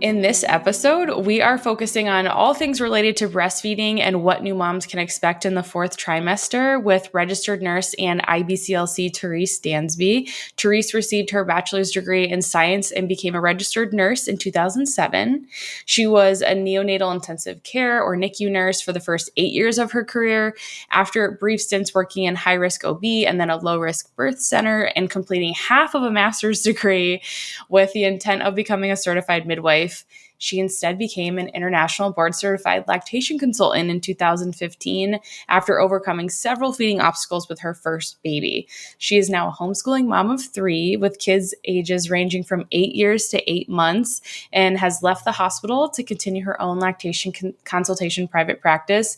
In this episode, we are focusing on all things related to breastfeeding and what new moms can expect in the fourth trimester with registered nurse and IBCLC Therese Dansby. Therese received her bachelor's degree in science and became a registered nurse in 2007. She was a neonatal intensive care or NICU nurse for the first 8 years of her career, after brief stints working in high-risk OB and then a low-risk birth center, and completing half of a master's degree with the intent of becoming a certified midwife. She instead became an international board-certified lactation consultant in 2015 after overcoming several feeding obstacles with her first baby. She is now a homeschooling mom of 3 with kids ages ranging from 8 years to 8 months and has left the hospital to continue her own lactation consultation private practice.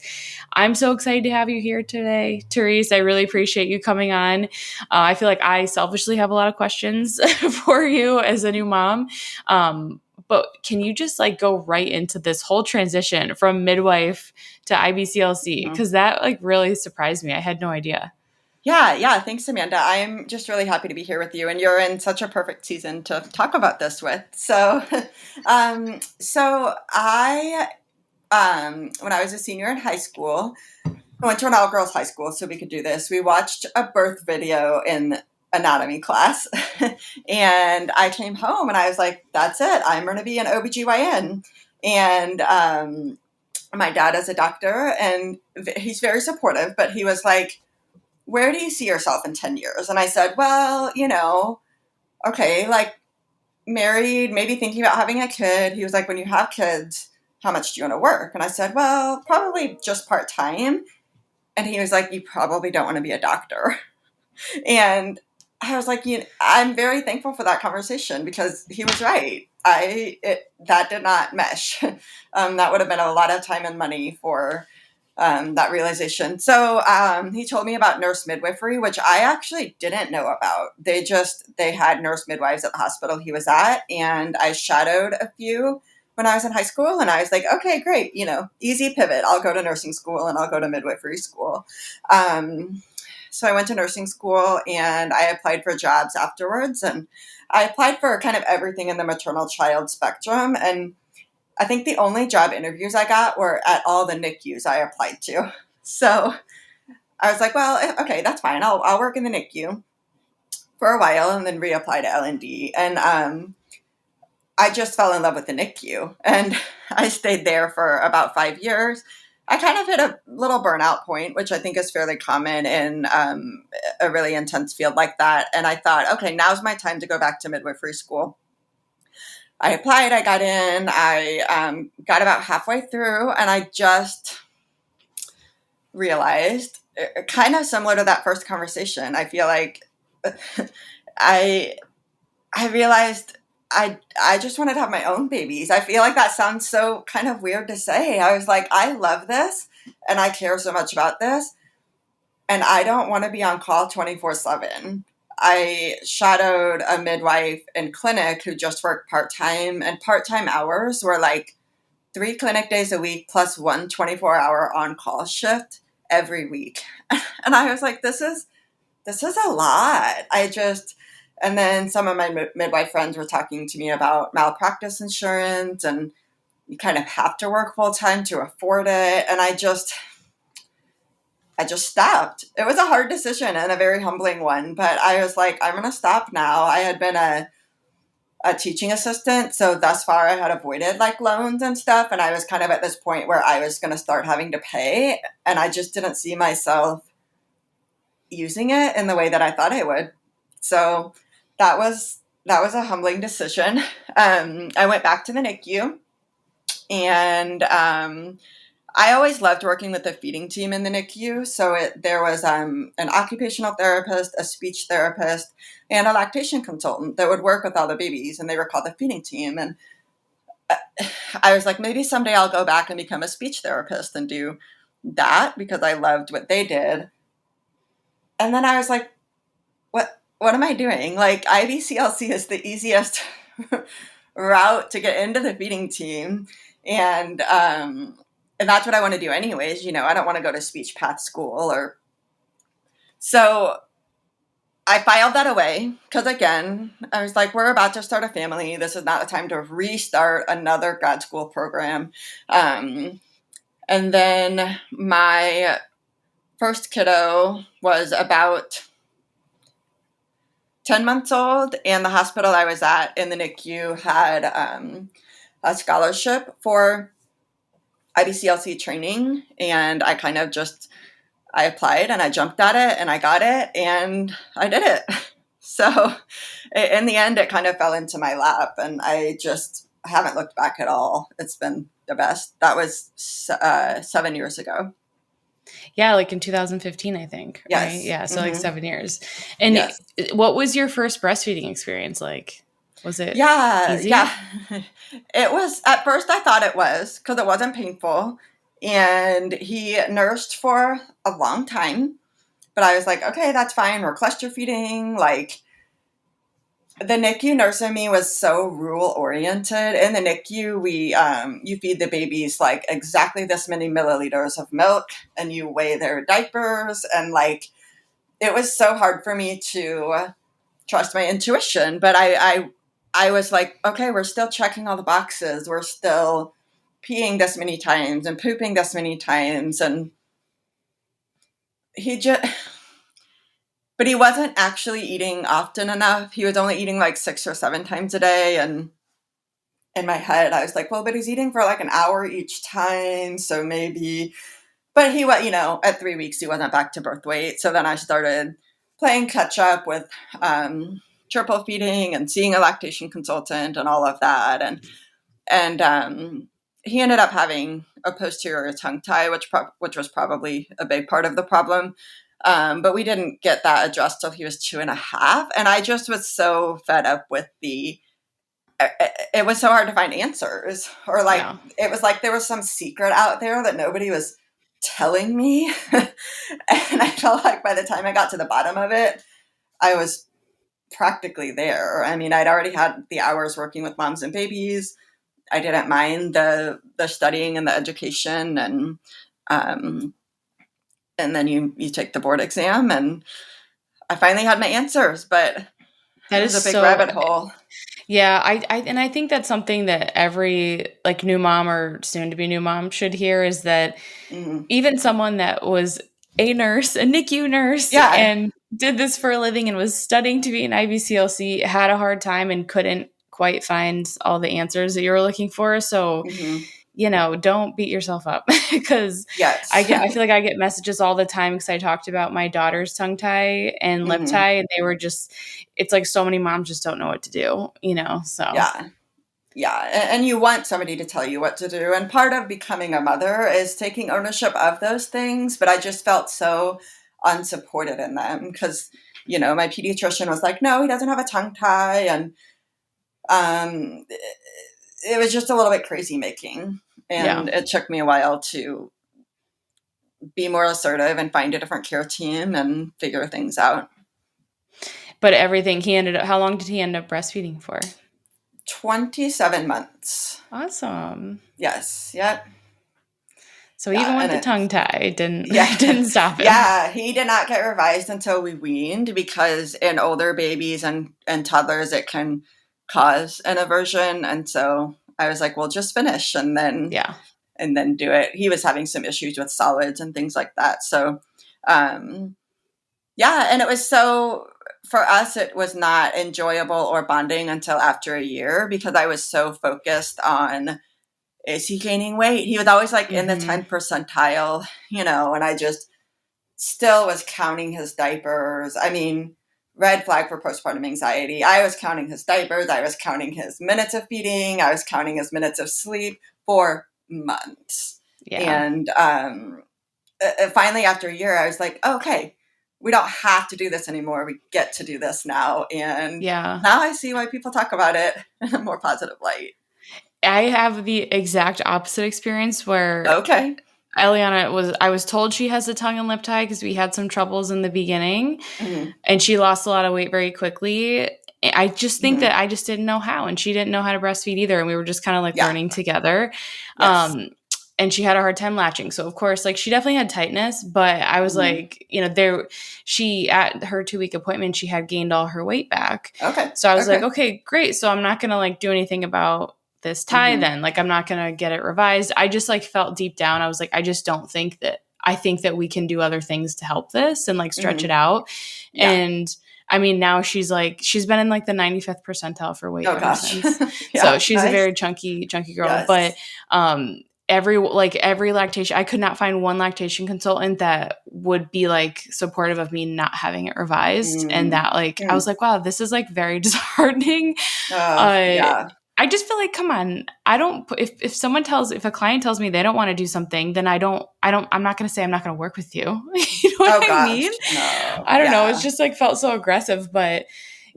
I'm so excited to have you here today, Therese. I really appreciate you coming on. I feel like I selfishly have a lot of questions for you as a new mom. But can you just go right into this whole transition from midwife to IBCLC? Because that really surprised me. I had no idea. Yeah. Thanks, Amanda. I'm just really happy to be here with you, and you're in such a perfect season to talk about this with. So, I, when I was a senior in high school, I went to an all-girls high school so we could do this. We watched a birth video in anatomy class, and I came home and I was like, that's it. I'm going to be an OBGYN. And my dad is a doctor, and he's very supportive, but he was like, where do you see yourself in 10 years? And I said, well, okay, married, maybe thinking about having a kid. He was like, when you have kids, how much do you want to work? And I said, well, probably just part-time. And he was like, you probably don't want to be a doctor. And I was like, I'm very thankful for that conversation because he was right. That did not mesh. That would have been a lot of time and money for that realization. So he told me about nurse midwifery, which I actually didn't know about. They had nurse midwives at the hospital he was at, and I shadowed a few when I was in high school, and I was like, okay, great, easy pivot. I'll go to nursing school and I'll go to midwifery school. So I went to nursing school and I applied for jobs afterwards, and I applied for kind of everything in the maternal child spectrum. And I think the only job interviews I got were at all the NICUs I applied to. So I was like, well, okay, that's fine. I'll work in the NICU for a while and then reapply to L&D. And I just fell in love with the NICU, and I stayed there for about 5 years. I kind of hit a little burnout point, which I think is fairly common in a really intense field like that. And I thought, okay, now's my time to go back to midwifery school. I applied, I got in, I got about halfway through, and I just realized, kind of similar to that first conversation, I feel like I realized I just wanted to have my own babies. I feel like that sounds so kind of weird to say. I was like, I love this and I care so much about this, and I don't want to be on call 24/7. I shadowed a midwife in clinic who just worked part-time, and part-time hours were 3 clinic days a week plus 1 24-hour on-call shift every week. And I was like, this is a lot. And then some of my midwife friends were talking to me about malpractice insurance, and you kind of have to work full time to afford it. And I just stopped. It was a hard decision and a very humbling one, but I was like, I'm going to stop now. I had been a teaching assistant, so thus far I had avoided loans and stuff. And I was kind of at this point where I was going to start having to pay, and I just didn't see myself using it in the way that I thought I would. So that was a humbling decision. I went back to the NICU, and I always loved working with the feeding team in the NICU. So there was an occupational therapist, a speech therapist, and a lactation consultant that would work with all the babies, and they were called the feeding team. And I was like, maybe someday I'll go back and become a speech therapist and do that because I loved what they did. And then I was like, what am I doing? IBCLC is the easiest route to get into the feeding team. And that's what I want to do anyways. I don't want to go to speech path school So I filed that away because, again, I was like, we're about to start a family. This is not the time to restart another grad school program. And then my first kiddo was about 10 months old, and the hospital I was at in the NICU had a scholarship for IBCLC training, and I kind of just I applied and I jumped at it and I got it and I did it. So in the end, it kind of fell into my lap, and I just haven't looked back at all. It's been the best. That was 7 years ago. Yeah, like in 2015, I think. Right? Yes. Yeah, so like Mm-hmm. 7 years. And Yes. what was your first breastfeeding experience like? Was it Yeah. easy? Yeah. It was, at first, I thought it was because it wasn't painful. And he nursed for a long time. But I was like, okay, that's fine. We're cluster feeding. Like, the NICU nurse in me was so rule oriented. In the NICU, we you feed the babies like exactly this many milliliters of milk, and you weigh their diapers, and like it was so hard for me to trust my intuition. But I was like, okay, we're still checking all the boxes. We're still peeing this many times and pooping this many times, and he just. But he wasn't actually eating often enough. He was only eating like 6 or 7 times a day, and in my head, I was like, well, but he's eating for like an hour each time. So maybe, but he was, at 3 weeks, he wasn't back to birth weight. So then I started playing catch up with triple feeding and seeing a lactation consultant and all of that. And he ended up having a posterior tongue tie, which was probably a big part of the problem. But we didn't get that addressed till he was 2.5. And I just was so fed up with it was so hard to find answers, or like Yeah. it was like there was some secret out there that nobody was telling me. And I felt like by the time I got to the bottom of it, I was practically there. I mean, I'd already had the hours working with moms and babies. I didn't mind the studying and the education, um, and then you take the board exam, and I finally had my answers, but That it is was a big so. rabbit hole. Yeah, I think that's something that every like new mom or soon to be new mom should hear is that Mm-hmm. even someone that was a nurse, a NICU nurse, Yeah. and did this for a living and was studying to be an IBCLC had a hard time and couldn't quite find all the answers that you were looking for. So, Mm-hmm. don't beat yourself up because Yes. I feel like I get messages all the time because I talked about my daughter's tongue tie and lip Mm-hmm. tie, and they were just, it's like so many moms just don't know what to do, so. Yeah. Yeah. And you want somebody to tell you what to do. And part of becoming a mother is taking ownership of those things. But I just felt so unsupported in them because, my pediatrician was like, no, he doesn't have a tongue tie. And um, it was just a little bit crazy making. Yeah. And it took me a while to be more assertive and find a different care team and figure things out. But how long did he end up breastfeeding for? 27 months. Awesome. Yes. Yep. So Yeah. even with And the it, tongue tie, it didn't yeah. didn't stop him. Yeah. He did not get revised until we weaned because in older babies and toddlers, it can cause an aversion. And so I was like, well, just finish and then Yeah. do it. He was having some issues with solids and things like that. So, yeah. And it was for us, it was not enjoyable or bonding until after a year because I was so focused on, is he gaining weight? He was always like in the 10th percentile, and I just still was counting his diapers. I mean, red flag for postpartum anxiety. I was counting his diapers. I was counting his minutes of feeding. I was counting his minutes of sleep for months. Yeah. And finally, after a year, I was like, okay, we don't have to do this anymore. We get to do this now. And Yeah. now I see why people talk about it in a more positive light. I have the exact opposite experience where Okay. I was told she has a tongue and lip tie because we had some troubles in the beginning Mm-hmm. and she lost a lot of weight very quickly. I just think Mm-hmm. that I just didn't know how, and she didn't know how to breastfeed either. And we were just kind of like Yeah. learning together. Yes. and she had a hard time latching. So of course, like, she definitely had tightness, but I was like, she, at her 2-week appointment, she had gained all her weight back. Okay. So I was like, okay, great. So I'm not going to like do anything about this tie then. Like, I'm not going to get it revised. I just like felt deep down, I was like, I just don't think that, I think that we can do other things to help this and like stretch it out. Yeah. And I mean, now she's been in like the 95th percentile for weight ever since. So she's a very chunky girl. Yes. But every lactation, I could not find one lactation consultant that would be like supportive of me not having it revised. And that like, I was like, wow, this is like very disheartening. I just feel like, come on, I don't, if a client tells me they don't want to do something, then I'm not going to say I'm not going to work with you. You know what I mean? No. I don't know. It's just like felt so aggressive, but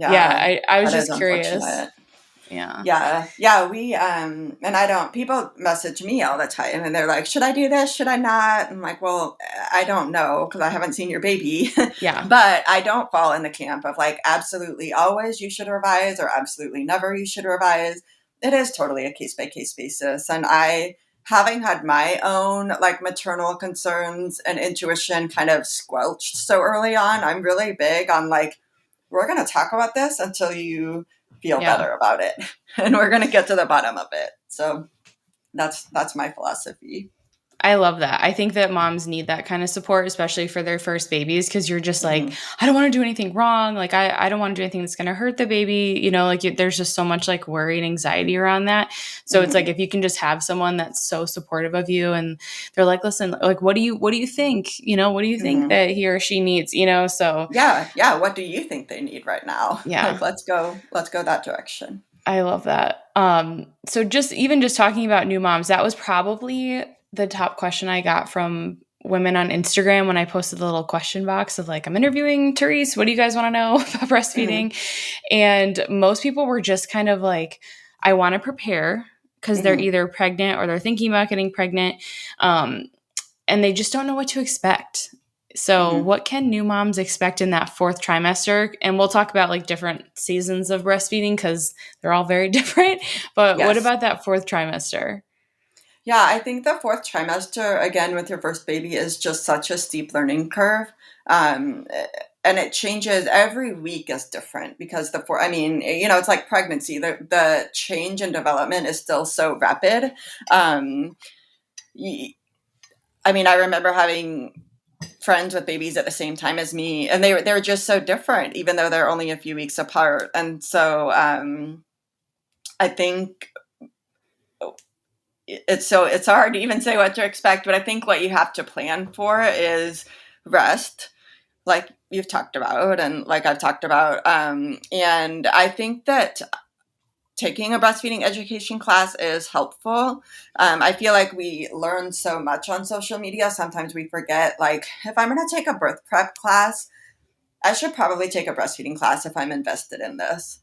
I was just curious. Yeah. We, and people message me all the time and they're like, should I do this? Should I not? I'm like, well, I don't know, because I haven't seen your baby. Yeah. But I don't fall in the camp of like, absolutely always you should revise or absolutely never you should revise. It is totally a case by case basis. And having had my own like maternal concerns and intuition kind of squelched so early on, I'm really big on like, we're going to talk about this until you feel better about it. And we're going to get to the bottom of it. So that's my philosophy. I love that. I think that moms need that kind of support, especially for their first babies, because you're just like, I don't want to do anything wrong. Like, I don't want to do anything that's going to hurt the baby. You know, like there's just so much like worry and anxiety around that. So it's like, if you can just have someone that's so supportive of you and they're like, listen, like, what do you think? You know, what do you think that he or she needs? You know, so. Yeah. What do you think they need right now? Yeah. Like, let's go that direction. I love that. So just talking about new moms, that was probably the top question I got from women on Instagram when I posted the little question box of like, I'm interviewing Therese. What do you guys want to know about breastfeeding? And most people were just kind of like, I want to prepare, because they're either pregnant or they're thinking about getting pregnant. And they just don't know what to expect. So what can new moms expect in that 4th trimester? And we'll talk about like different seasons of breastfeeding, because they're all very different. But what about that 4th trimester? Yeah, I think the 4th trimester, again, with your first baby, is just such a steep learning curve. And it changes every week is different, because it's like pregnancy. The change in development is still so rapid. I remember having friends with babies at the same time as me, and they were just so different, even though they're only a few weeks apart. And so I think it's hard to even say what to expect, but I think what you have to plan for is rest, like you've talked about and like I've talked about. And I think that taking a breastfeeding education class is helpful. I feel like we learn so much on social media. Sometimes we forget, like, if I'm going to take a birth prep class, I should probably take a breastfeeding class if I'm invested in this.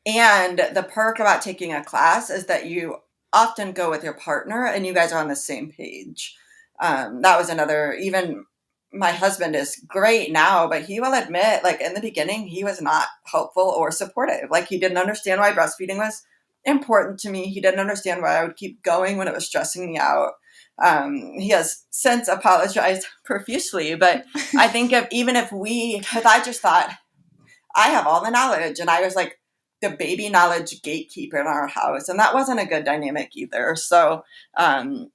And the perk about taking a class is that you often go with your partner and you guys are on the same page. That was even my husband is great now, but he will admit, like, in the beginning, he was not helpful or supportive. Like, he didn't understand why breastfeeding was important to me. He didn't understand why I would keep going when it was stressing me out. He has since apologized profusely, but I think because I just thought I have all the knowledge, and I was like the baby knowledge gatekeeper in our house, and that wasn't a good dynamic either. So I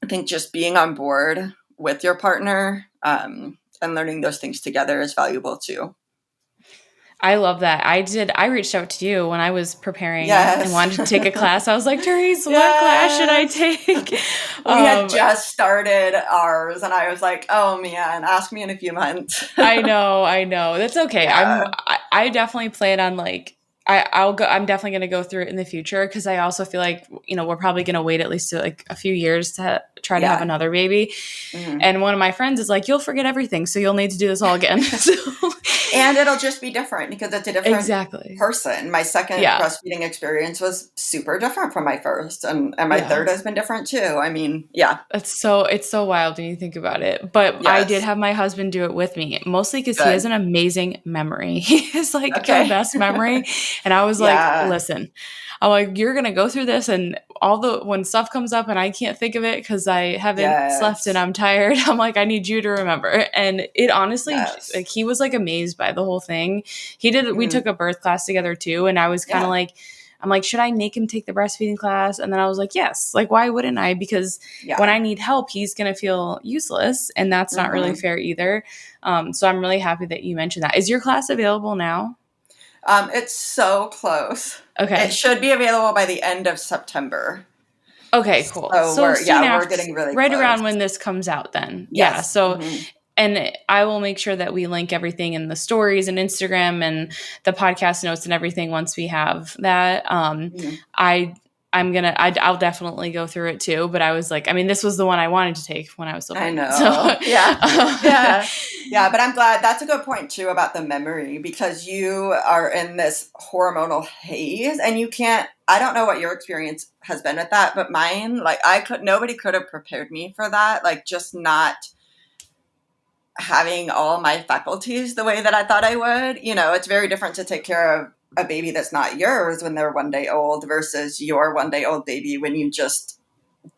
think just being on board with your partner and learning those things together is valuable too. I love that. I reached out to you when I was preparing and wanted to take a class. I was like, Therese, what class should I take? We had just started ours, and I was like, oh man, ask me in a few months. I know. That's okay. Yeah. I definitely plan on like, I'm definitely going to go through it in the future, because I also feel like, we're probably going to wait at least like a few years to try to have another baby. And one of my friends is like, you'll forget everything, so you'll need to do this all again. So And it'll just be different because it's a different Exactly. person. My second Yeah. breastfeeding experience was super different from my first, and my Yeah. third has been different too. I mean, yeah. It's so wild when you think about it. But I did Yes. have my husband do it with me, mostly because he has Good. an amazing memory. He has like the Okay. best memory. And I was like, Yeah. listen, I'm like, you're gonna go through this and when stuff comes up and I can't think of it because I haven't slept and Yes. I'm tired, I'm like, I need you to remember. And it honestly, Yes. like, he was like amazed by the whole thing. We Mhm. took a birth class together too, and I was kind of Yeah. like, I'm like, should I make him take the breastfeeding class? And then I was like, yes. Like, why wouldn't I? Because when Yeah. I need help, he's going to feel useless. And that's not really Mhm. fair either. So I'm really happy that you mentioned that. Is your class available now? It's so close. It Okay. should be available by the end of September. Okay, cool. So So soon we're after, getting really right close. around when this comes out, then. Yeah. Yes. So, Mhm. and I will make sure that we link everything in the stories and Instagram and the podcast notes and everything once we have that. Mhm. I I'll definitely go through it too. But I was like, I mean, this was the one I wanted to take when I was still I pregnant. So know. Yeah. Yeah. Yeah. But I'm glad that's a good point too about the memory because you are in this hormonal haze and you can't, I don't know what your experience has been with that, but mine, like nobody could have prepared me for that. Like just not having all my faculties the way that I thought I would. You know, it's very different to take care of a baby that's not yours when they're 1 day old versus your 1 day old baby when you just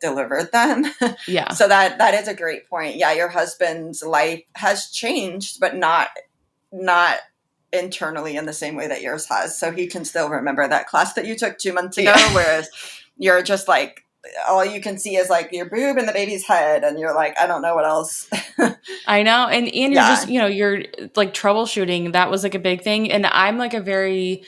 delivered them. yeah. So that is a great point. Yeah, your husband's life has changed, but not internally in the same way that yours has. So he can still remember that class that you took 2 months ago, Yeah. whereas you're just like all you can see is like your boob and the baby's head, and you're like, I don't know what else. I know. And you're just, Yeah. you're like troubleshooting. That was like a big thing. And I'm like a very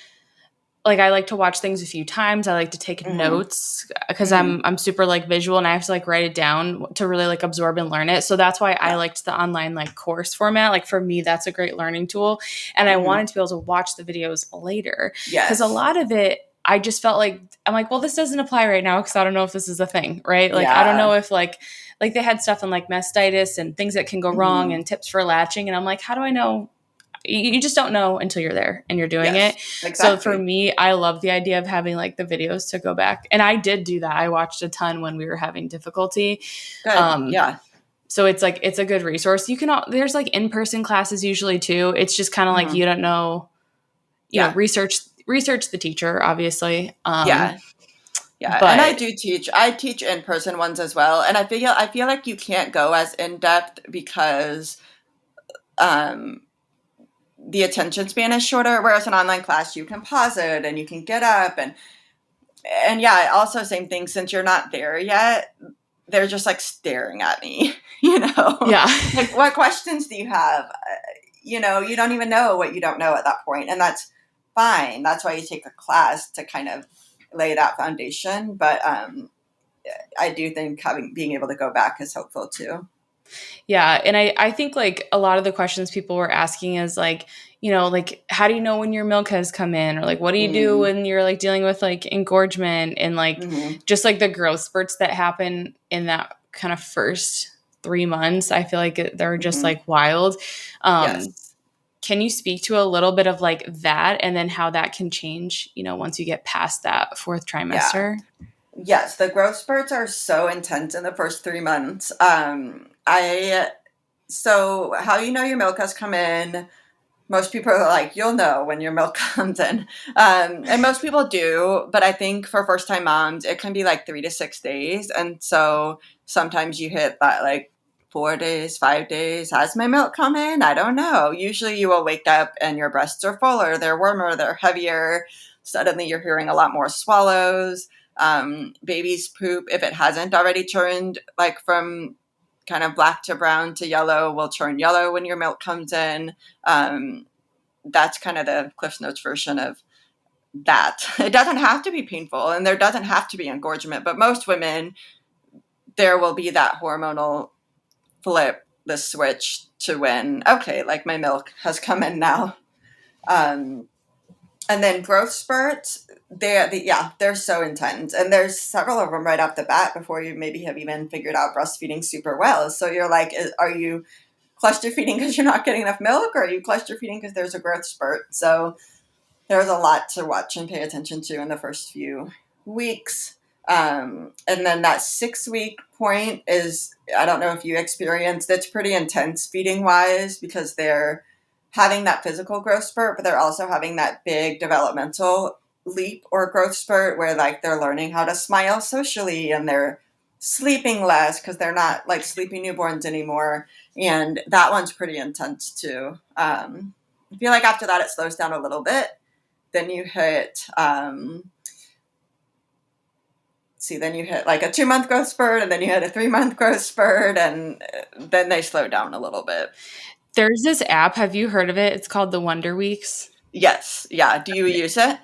like I like to watch things a few times. I like to take Hmm. notes because Hmm. I'm super like visual and I have to like write it down to really like absorb and learn it. So that's why I Yeah. liked the online like course format. Like for me, that's a great learning tool. And I Hmm. wanted to be able to watch the videos later because a Yes. lot of it I just felt like I'm like, well, this doesn't apply right now because I don't know if this is a thing, right? Like I don't know Yeah. if like they had stuff on like mastitis and things that can go wrong Hmm. and tips for latching. And I'm like, how do I know? You just don't know until you're there and you're doing it. Yes. So for Exactly. me, I love the idea of having like the videos to go back. And I did do that. I watched a ton when we were having difficulty. Good. Um, Yeah. so it's like it's a good resource. There's like in-person classes usually too. It's just kind of like Hmm. you don't know, Yeah. research the teacher, obviously. Yeah. Yeah, and But I teach in-person ones as well, and I feel like you can't go as in-depth because um, the attention span is shorter, whereas an online class you can pause it and you can get up and yeah, also same thing since you're not there yet, they're just like staring at me, you know. yeah. Like what questions do you have? You know, you don't even know what you don't know at that point, and that's fine. That's why you take a class to kind of lay that foundation, but I do think being able to go back is helpful too. Yeah. And I think like a lot of the questions people were asking is like, like how do you know when your milk has come in? Or like what do you do Mm, when you're like dealing with like engorgement and like hmm. just like the growth spurts that happen in that kind of first 3 months. I feel like they're just Hmm. like wild. Um, Yes. can you speak to a little bit of like that and then how that can change, once you get past that fourth Yeah. trimester? Yes. The growth spurts are so intense in the first 3 months. So how you know your milk has come in, most people are like, you'll know when your milk comes in. And most people do, but I think for first time moms, it can be like 3 to 6 days. And so sometimes you hit that like 4 days, 5 days. Has my milk come in? I don't know. Usually you will wake up and your breasts are fuller, they're warmer, they're heavier. Suddenly you're hearing a lot more swallows. Babies poop, if it hasn't already turned like from kind of black to brown to yellow, will turn yellow when your milk comes in. Um, that's kind of the Cliff Notes version of that. It doesn't have to be painful and there doesn't have to be engorgement, but most women, there will be that hormonal flip, the switch to when, okay, like my milk has come in now. Um, and then growth spurts, they're so intense. And there's several of them right off the bat before you maybe have even figured out breastfeeding super well. So you're like, are you cluster feeding because you're not getting enough milk, or are you cluster feeding because there's a growth spurt? So there's a lot to watch and pay attention to in the first few weeks. And then that 6-week point is, I don't know if you experienced, it's pretty intense feeding wise because they're having that physical growth spurt, but they're also having that big developmental leap or growth spurt where like they're learning how to smile socially and they're sleeping less because they're not like sleepy newborns anymore. And that one's pretty intense too. I feel like after that it slows down a little bit. Then you hit then you hit like a 2-month growth spurt, and then you hit a 3-month growth spurt, and then they slow down a little bit. There's this app. Have you heard of it? It's called the Wonder Weeks. Yes. Yeah. Do you use it?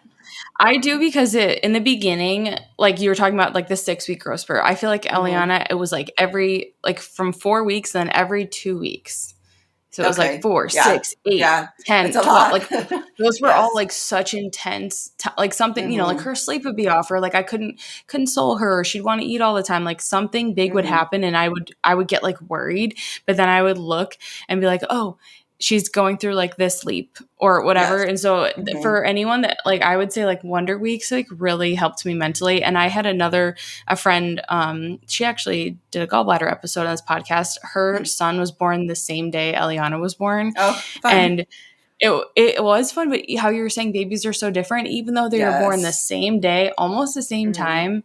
I do, because in the beginning, like you were talking about, like the 6-week growth spurt, I feel like Eliana, it was like from 4 weeks, then every 2 weeks. So it was like 4, 6, 8, 10, 12. Like those were all like such intense, like something, you know, like her sleep would be off, or like I couldn't console her, or she'd want to eat all the time. Like something big would happen, and I would get like worried, but then I would look and be like, oh, she's going through like this leap or whatever. And so for anyone that, like, I would say like Wonder Weeks like really helped me mentally. And I had a friend, she actually did a gallbladder episode on this podcast. Her son was born the same day Eliana was born. Oh, fun. And it was fun, but how you were saying babies are so different, even though they were born the same day, almost the same time,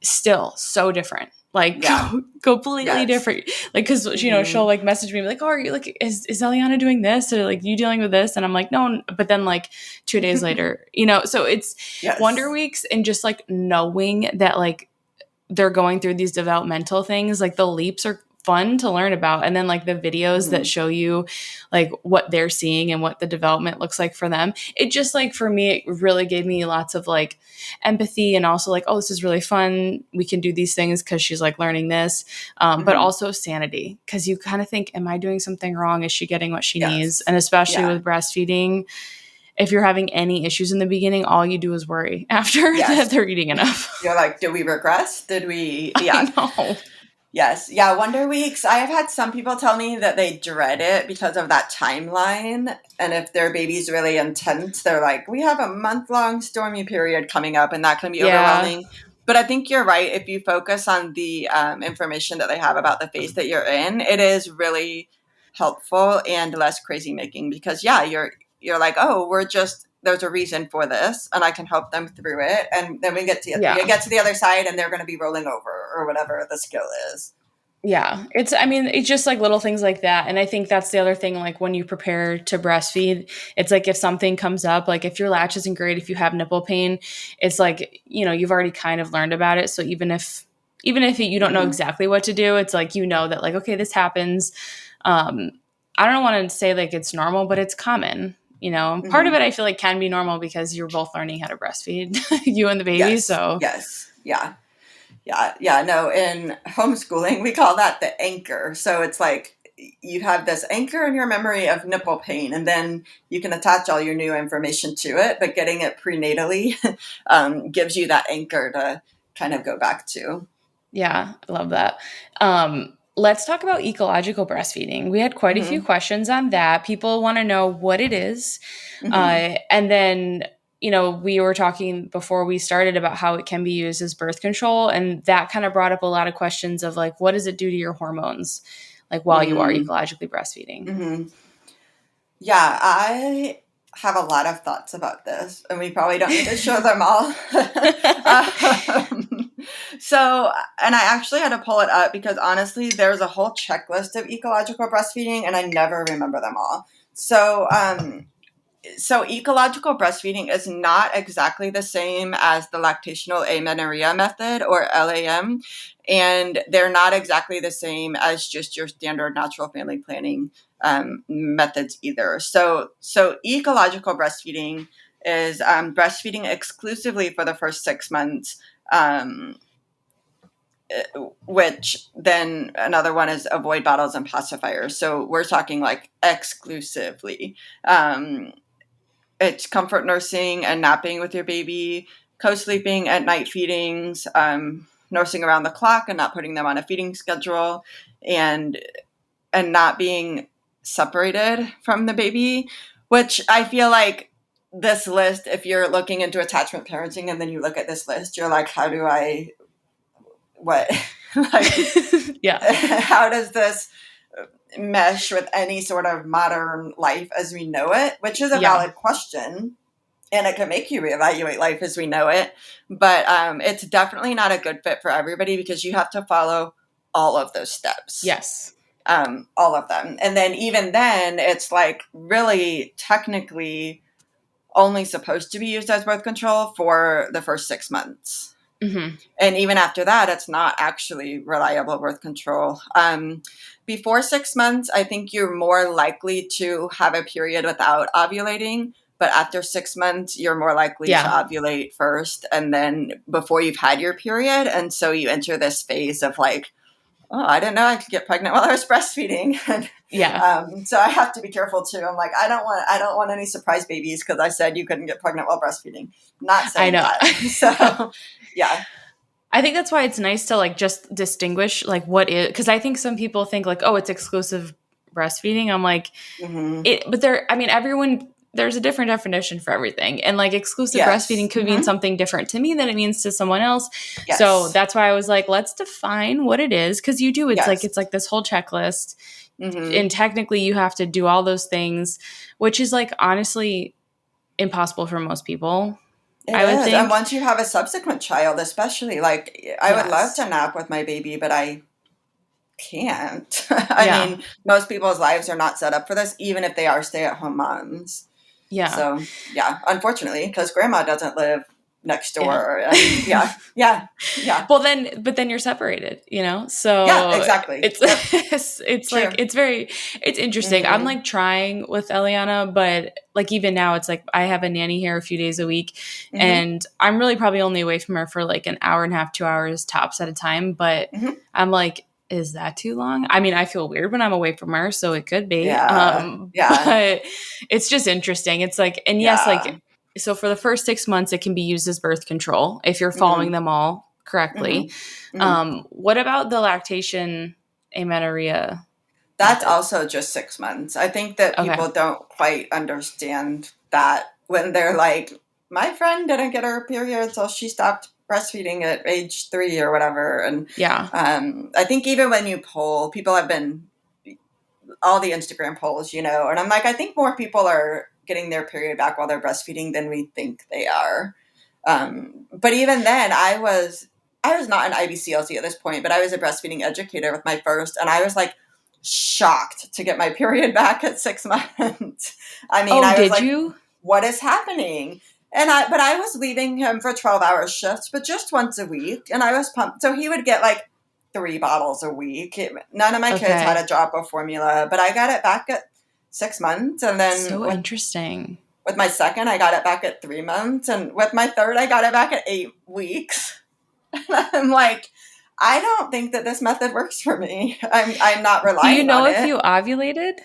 still so different. Like completely different. Like, cause you know, she'll like message me like, oh, are you like, is Eliana doing this? Or like, you dealing with this? And I'm like, no, but then like 2 days later, you know, so it's Wonder Weeks, and just like knowing that like they're going through these developmental things, like the leaps are fun to learn about. And then like the videos that show you like what they're seeing and what the development looks like for them. It just like, for me, it really gave me lots of like empathy, and also like, oh, this is really fun. We can do these things because she's like learning this, but also sanity. Cause you kind of think, am I doing something wrong? Is she getting what she needs? And especially with breastfeeding, if you're having any issues in the beginning, all you do is worry after that they're eating enough. You're like, did we regress? Did we? Yeah. I know. Yes. Yeah. Wonder Weeks. I have had some people tell me that they dread it because of that timeline. And if their baby's really intense, they're like, we have a month-long stormy period coming up, and that can be overwhelming. But I think you're right. If you focus on the information that they have about the phase that you're in, it is really helpful and less crazy making, because you're like, oh, there's a reason for this, and I can help them through it. And then we get to the other side, and they're going to be rolling over or whatever the skill is. Yeah. It's just like little things like that. And I think that's the other thing, like when you prepare to breastfeed, it's like if something comes up, like if your latch isn't great, if you have nipple pain, it's like, you know, you've already kind of learned about it. So even if you don't know exactly what to do, it's like, you know, that like, okay, this happens. I don't want to say like it's normal, but it's common. You know, part of it I feel like can be normal because you're both learning how to breastfeed, you and the baby. Yes. So no, in homeschooling we call that the anchor. So it's like you have this anchor in your memory of nipple pain, and then you can attach all your new information to it, but getting it prenatally gives you that anchor to kind of go back to. Yeah, I love that. Let's talk about ecological breastfeeding. We had quite a few questions on that. People want to know what it is. And then, you know, we were talking before we started about how it can be used as birth control. And that kind of brought up a lot of questions of like, what does it do to your hormones, like while you are ecologically breastfeeding? Yeah, I have a lot of thoughts about this, and we probably don't need to show them all. So, and I actually had to pull it up because honestly, there's a whole checklist of ecological breastfeeding, and I never remember them all. So, ecological breastfeeding is not exactly the same as the lactational amenorrhea method, or LAM, and they're not exactly the same as just your standard natural family planning methods either. So ecological breastfeeding is breastfeeding exclusively for the first 6 months, which then another one is avoid bottles and pacifiers. So we're talking like exclusively. It's comfort nursing and napping with your baby, co-sleeping at night feedings, nursing around the clock and not putting them on a feeding schedule, and not being separated from the baby, which I feel like this list, if you're looking into attachment parenting and then you look at this list, you're like, how do I, what, like, Yeah. how does this mesh with any sort of modern life as we know it, which is a valid question. And it can make you reevaluate life as we know it. But it's definitely not a good fit for everybody because you have to follow all of those steps. Yes. All of them. And then even then, it's like really technically only supposed to be used as birth control for the first 6 months. Mm-hmm. And even after that, it's not actually reliable birth control. Before 6 months, I think you're more likely to have a period without ovulating. But after 6 months, you're more likely to ovulate first and then before you've had your period. And so you enter this phase of like, oh, I didn't know I could get pregnant while I was breastfeeding. So I have to be careful too. I'm like, I don't want any surprise babies because I said you couldn't get pregnant while breastfeeding. Not saying that. So yeah. I think that's why it's nice to like just distinguish like what is, because I think some people think like, oh, it's exclusive breastfeeding. I'm like, but everyone, there's a different definition for everything. And like exclusive breastfeeding could mean something different to me than it means to someone else. Yes. So that's why I was like, let's define what it is. Cause you do, it's like this whole checklist. And technically you have to do all those things, which is like honestly impossible for most people. I would think. And once you have a subsequent child, especially like I would love to nap with my baby, but I can't. I mean, most people's lives are not set up for this, even if they are stay-at-home moms. Yeah. So, yeah, unfortunately, because grandma doesn't live next door. Yeah. Well, but then you're separated, you know? So yeah, exactly. It's like, it's interesting. I'm like trying with Eliana, but like even now it's like I have a nanny here a few days a week and I'm really probably only away from her for like an hour and a half, 2 hours tops at a time. But I'm like, is that too long? I mean, I feel weird when I'm away from her, so it could be. But it's just interesting. It's like, and yes, like, so for the first 6 months, it can be used as birth control if you're following them all correctly. What about the lactation amenorrhea? That's also just 6 months. I think that people don't quite understand that when they're like, my friend didn't get her period, so she stopped breastfeeding at age 3 or whatever. And I think even when you poll, people have been, all the Instagram polls, you know, and I'm like, I think more people are getting their period back while they're breastfeeding than we think they are. But even then, I was not an IBCLC at this point, but I was a breastfeeding educator with my first, and I was like shocked to get my period back at 6 months. I mean, I was like, what is happening? But I was leaving him for 12-hour shifts, but just once a week. And I was pumped. So he would get like 3 bottles a week. None of my kids had a drop of formula, but I got it back at 6 months. And then interesting. With my second, I got it back at 3 months. And with my third, I got it back at 8 weeks. And I'm like, I don't think that this method works for me. I'm not relying on it. Do you know if you ovulated?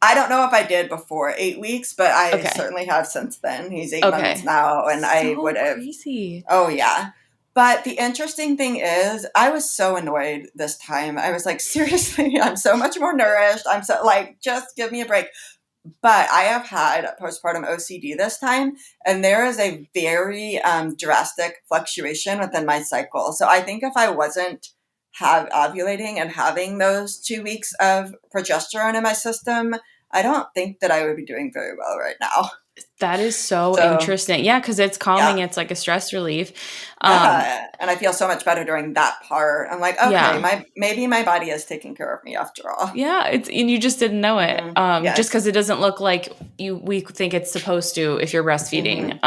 I don't know if I did before 8 weeks, but I certainly have since then. He's 8 months now, and I would have. Crazy. Oh, yeah. But the interesting thing is, I was so annoyed this time. I was like, seriously, I'm so much more nourished. I'm so like, just give me a break. But I have had postpartum OCD this time, and there is a very drastic fluctuation within my cycle. So I think if I wasn't ovulating and having those 2 weeks of progesterone in my system, I don't think that I would be doing very well right now. That is so interesting. Yeah, because it's calming. It's like a stress relief. And I feel so much better during that part. I'm like, okay, maybe my body is taking care of me after all. Yeah, and you just didn't know it. Just because it doesn't look like we think it's supposed to if you're breastfeeding.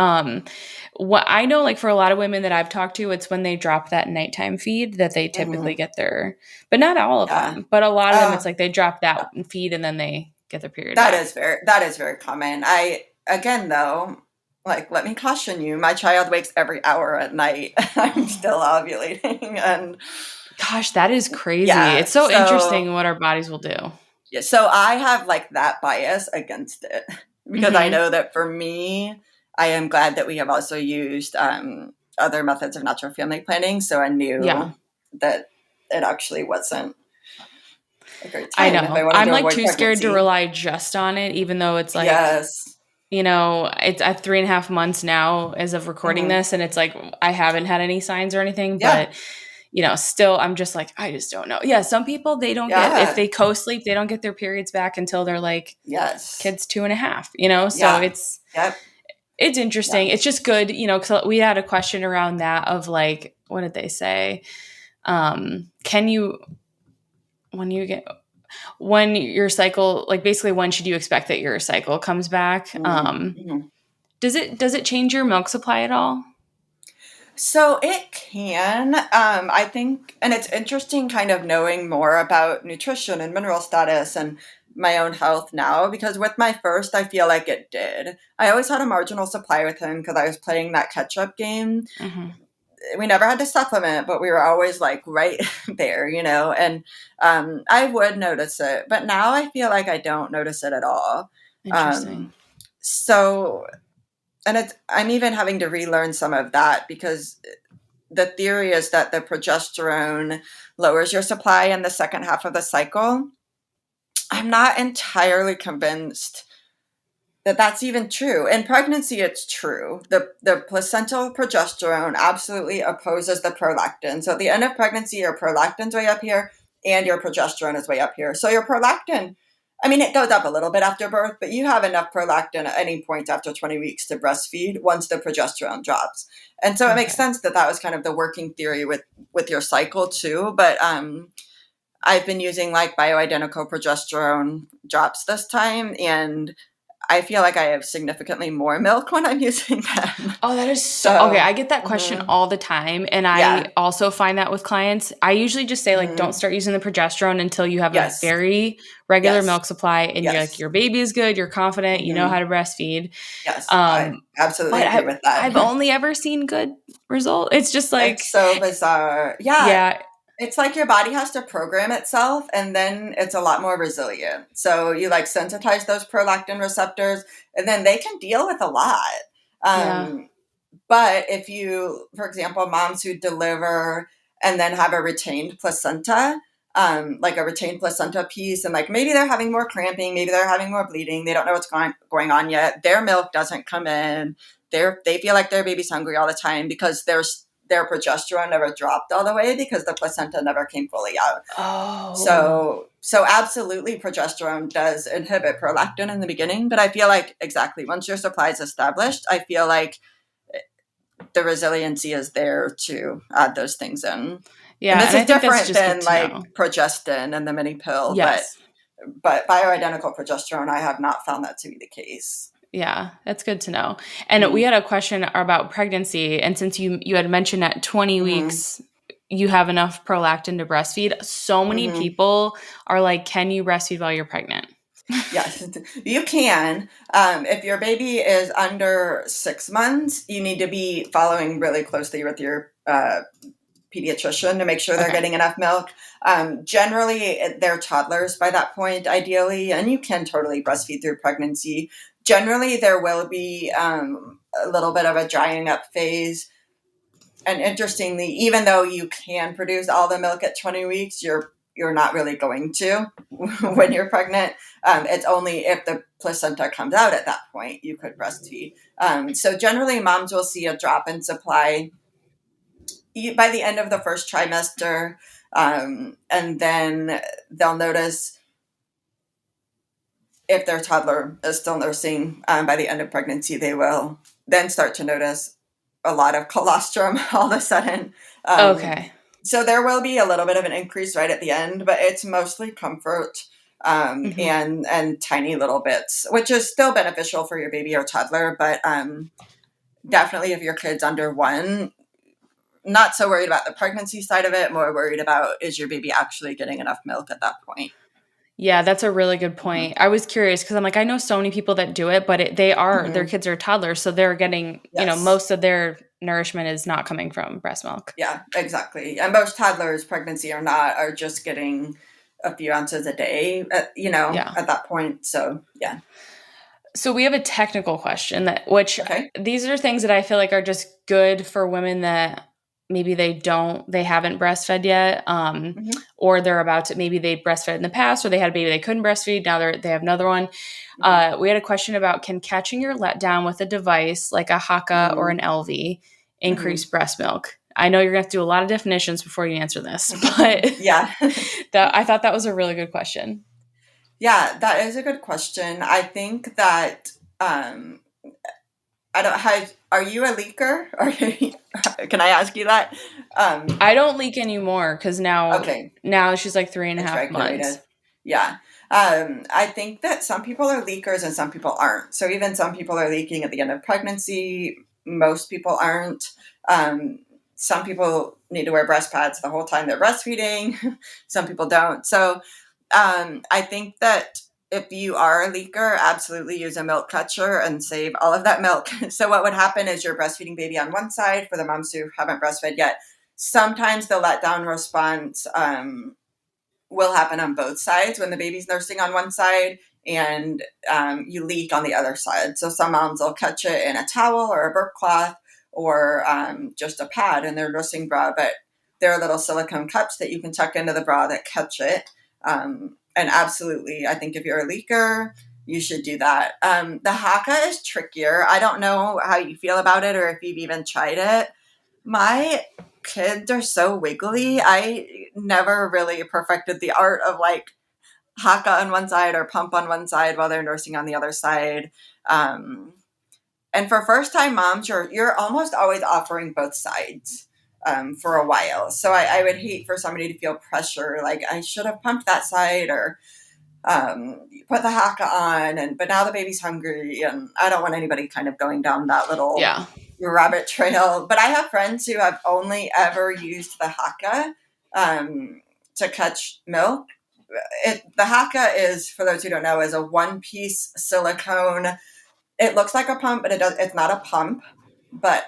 What I know, like for a lot of women that I've talked to, it's when they drop that nighttime feed that they typically get their, but not all of them, but a lot of them, it's like they drop that feed and then they get their period. That is very common. Again, though, like, let me caution you, my child wakes every hour at night. I'm still ovulating. And gosh, that is crazy. Yeah, it's so interesting what our bodies will do. Yeah. So I have like that bias against it because I know that for me, I am glad that we have also used other methods of natural family planning. So I knew that it actually wasn't a great I time if know. I wanted I'm to like avoid too scared to pregnancy. rely just on it, even though it's like, Yes. it's at 3.5 months now as of recording Hmm. this. And it's like, I haven't had any signs or anything, Yeah. but, still, I'm just like, I just don't know. Yeah. Some people, they don't get, if Yeah. they co-sleep, they don't get their periods back until they're like, Yes. kids 2.5, so Yeah. it's, Yep. it's Yeah. interesting. It's just good, because we had a question around that of like, what did they say? Can you, when you get, when your cycle, like basically when should you expect that your cycle comes back? Mm-hmm. Does it change your milk supply at all? So it can, I think, and it's interesting kind of knowing more about nutrition and mineral status and my own health now because with my first, I feel like it did. I always had a marginal supply with him because I was playing that catch up game. Hmm. We never had to supplement, but we were always like right there, and I would notice it. But now I feel like I don't notice it at all. Interesting. Um, so, and I'm even having to relearn some of that because the theory is that the progesterone lowers your supply in the second half of the cycle. I'm not entirely convinced that that's even true. In pregnancy, it's true. The placental progesterone absolutely opposes the prolactin. So at the end of pregnancy, your prolactin's way up here and your progesterone is way up here. So your prolactin, I mean, it goes up a little bit after birth, but you have enough prolactin at any point after 20 weeks to breastfeed once the progesterone drops. And so it makes Okay. sense that that was kind of the working theory with your cycle too. But I've been using like bioidentical progesterone drops this time, and I feel like I have significantly more milk when I'm using them. Oh, that is so okay. So, I get that question all the time. And yeah. I also find that with clients. I usually just say, like, don't Hmm. start using the progesterone until you have a Yes. very regular Yes. milk supply and you're like, Yes. your baby is good, you're confident, you know Hmm. how to breastfeed. Yes. I Um, absolutely but agree with that. I've only ever seen good result. It's just It's like, so bizarre. Yeah. yeah, It's like your body has to program itself and then it's a lot more resilient. So you like sensitize those prolactin receptors and then they can deal with a lot. yeah. Um, But if you, for example, moms who deliver and then have a retained placenta, like a retained placenta piece, and like maybe they're having more cramping, maybe they're having more bleeding, they don't know what's going on yet. Their milk doesn't come in. They feel like their baby's hungry all the time because their progesterone never dropped all the way because the placenta never came fully out. Oh, So absolutely progesterone does inhibit prolactin in the beginning, but I feel like exactly once your supply is established, I feel like the resiliency is there to add those things in. And yeah. this And is I think that's different just good than to like know. progestin and the mini pill, Yes. but bioidentical progesterone, I have not found that to be the case. Yeah, that's good to know. And we Mm-hmm. had a question about pregnancy, and since you had mentioned at 20 Mm-hmm. weeks you have enough prolactin to breastfeed, so many Mm-hmm. people are like, "Can you breastfeed while you're pregnant?" Yes, you can. If your baby is under 6 months, you need to be following really closely with your pediatrician to make sure they're Okay. getting enough milk. Generally, they're toddlers by that point, ideally, and you can totally breastfeed through pregnancy. Generally, there will be a little bit of a drying up phase. And interestingly, even though you can produce all the milk at 20 weeks, you're not really going to when you're pregnant. It's only if the placenta comes out at that point you could breastfeed. So generally, moms will see a drop in supply by the end of the first trimester, and then they'll notice if their toddler is still nursing by the end of pregnancy, they will then start to notice a lot of colostrum all of a sudden. Um, Okay. so there will be a little bit of an increase right at the end, but it's mostly comfort Hmm. and tiny little bits, which is still beneficial for your baby or toddler. But definitely, if your kid's under one, not so worried about the pregnancy side of it, more worried about is your baby actually getting enough milk at that point. Yeah, that's a really good Hmm. point. I was curious because I'm like, I know so many people that do it, but they are their Hmm. kids are toddlers, so they're getting, Yes. most of their nourishment is not coming from breast milk. Yeah, exactly. And most toddlers, pregnancy or not, are just getting a few ounces a day, Yeah. at that point. So, yeah. So we have a technical question which Okay. these are things that I feel like are just good for women that maybe they haven't breastfed yet, Mm-hmm. or they're about to, maybe they breastfed in the past, or they had a baby they couldn't breastfeed, now they have another one. We had a question about, can catching your letdown with a device like a Haka or an LV increase breast milk? I know you're going to have to do a lot of definitions before you answer this, but Yeah. I thought that was a really good question. Yeah, that is a good question. I think that I don't have. Are you a leaker? Can I ask you that? I don't leak anymore because Okay, now she's like 3.5 months. regulated. Yeah. I think that some people are leakers and some people aren't. So even some people are leaking at the end of pregnancy. Most people aren't. Um, some people need to wear breast pads the whole time they're breastfeeding. Some people don't. So I think that if you are a leaker, absolutely use a milk catcher and save all of that milk. So what would happen is you're breastfeeding baby on one side for the moms who haven't breastfed yet. Sometimes the letdown response will happen on both sides when the baby's nursing on one side and you leak on the other side. So some moms will catch it in a towel or a burp cloth or just a pad in their nursing bra, but there are little silicone cups that you can tuck into the bra that catch it. And absolutely, I think if you're a leaker, you should do that. The Haka is trickier. I don't know how you feel about it or if you've even tried it. My kids are so wiggly. I never really perfected the art of like Haka on one side or pump on one side while they're nursing on the other side. And for first time moms, you're almost always offering both sides for a while. So I would hate for somebody to feel pressure like I should have pumped that side or put the Haka on, but now the baby's hungry, and I don't want anybody kind of going down that little rabbit trail. But I have friends who have only ever used the Haka to catch milk. The Haka is, for those who don't know, is a one-piece silicone. It looks like a pump, but it's not a pump. But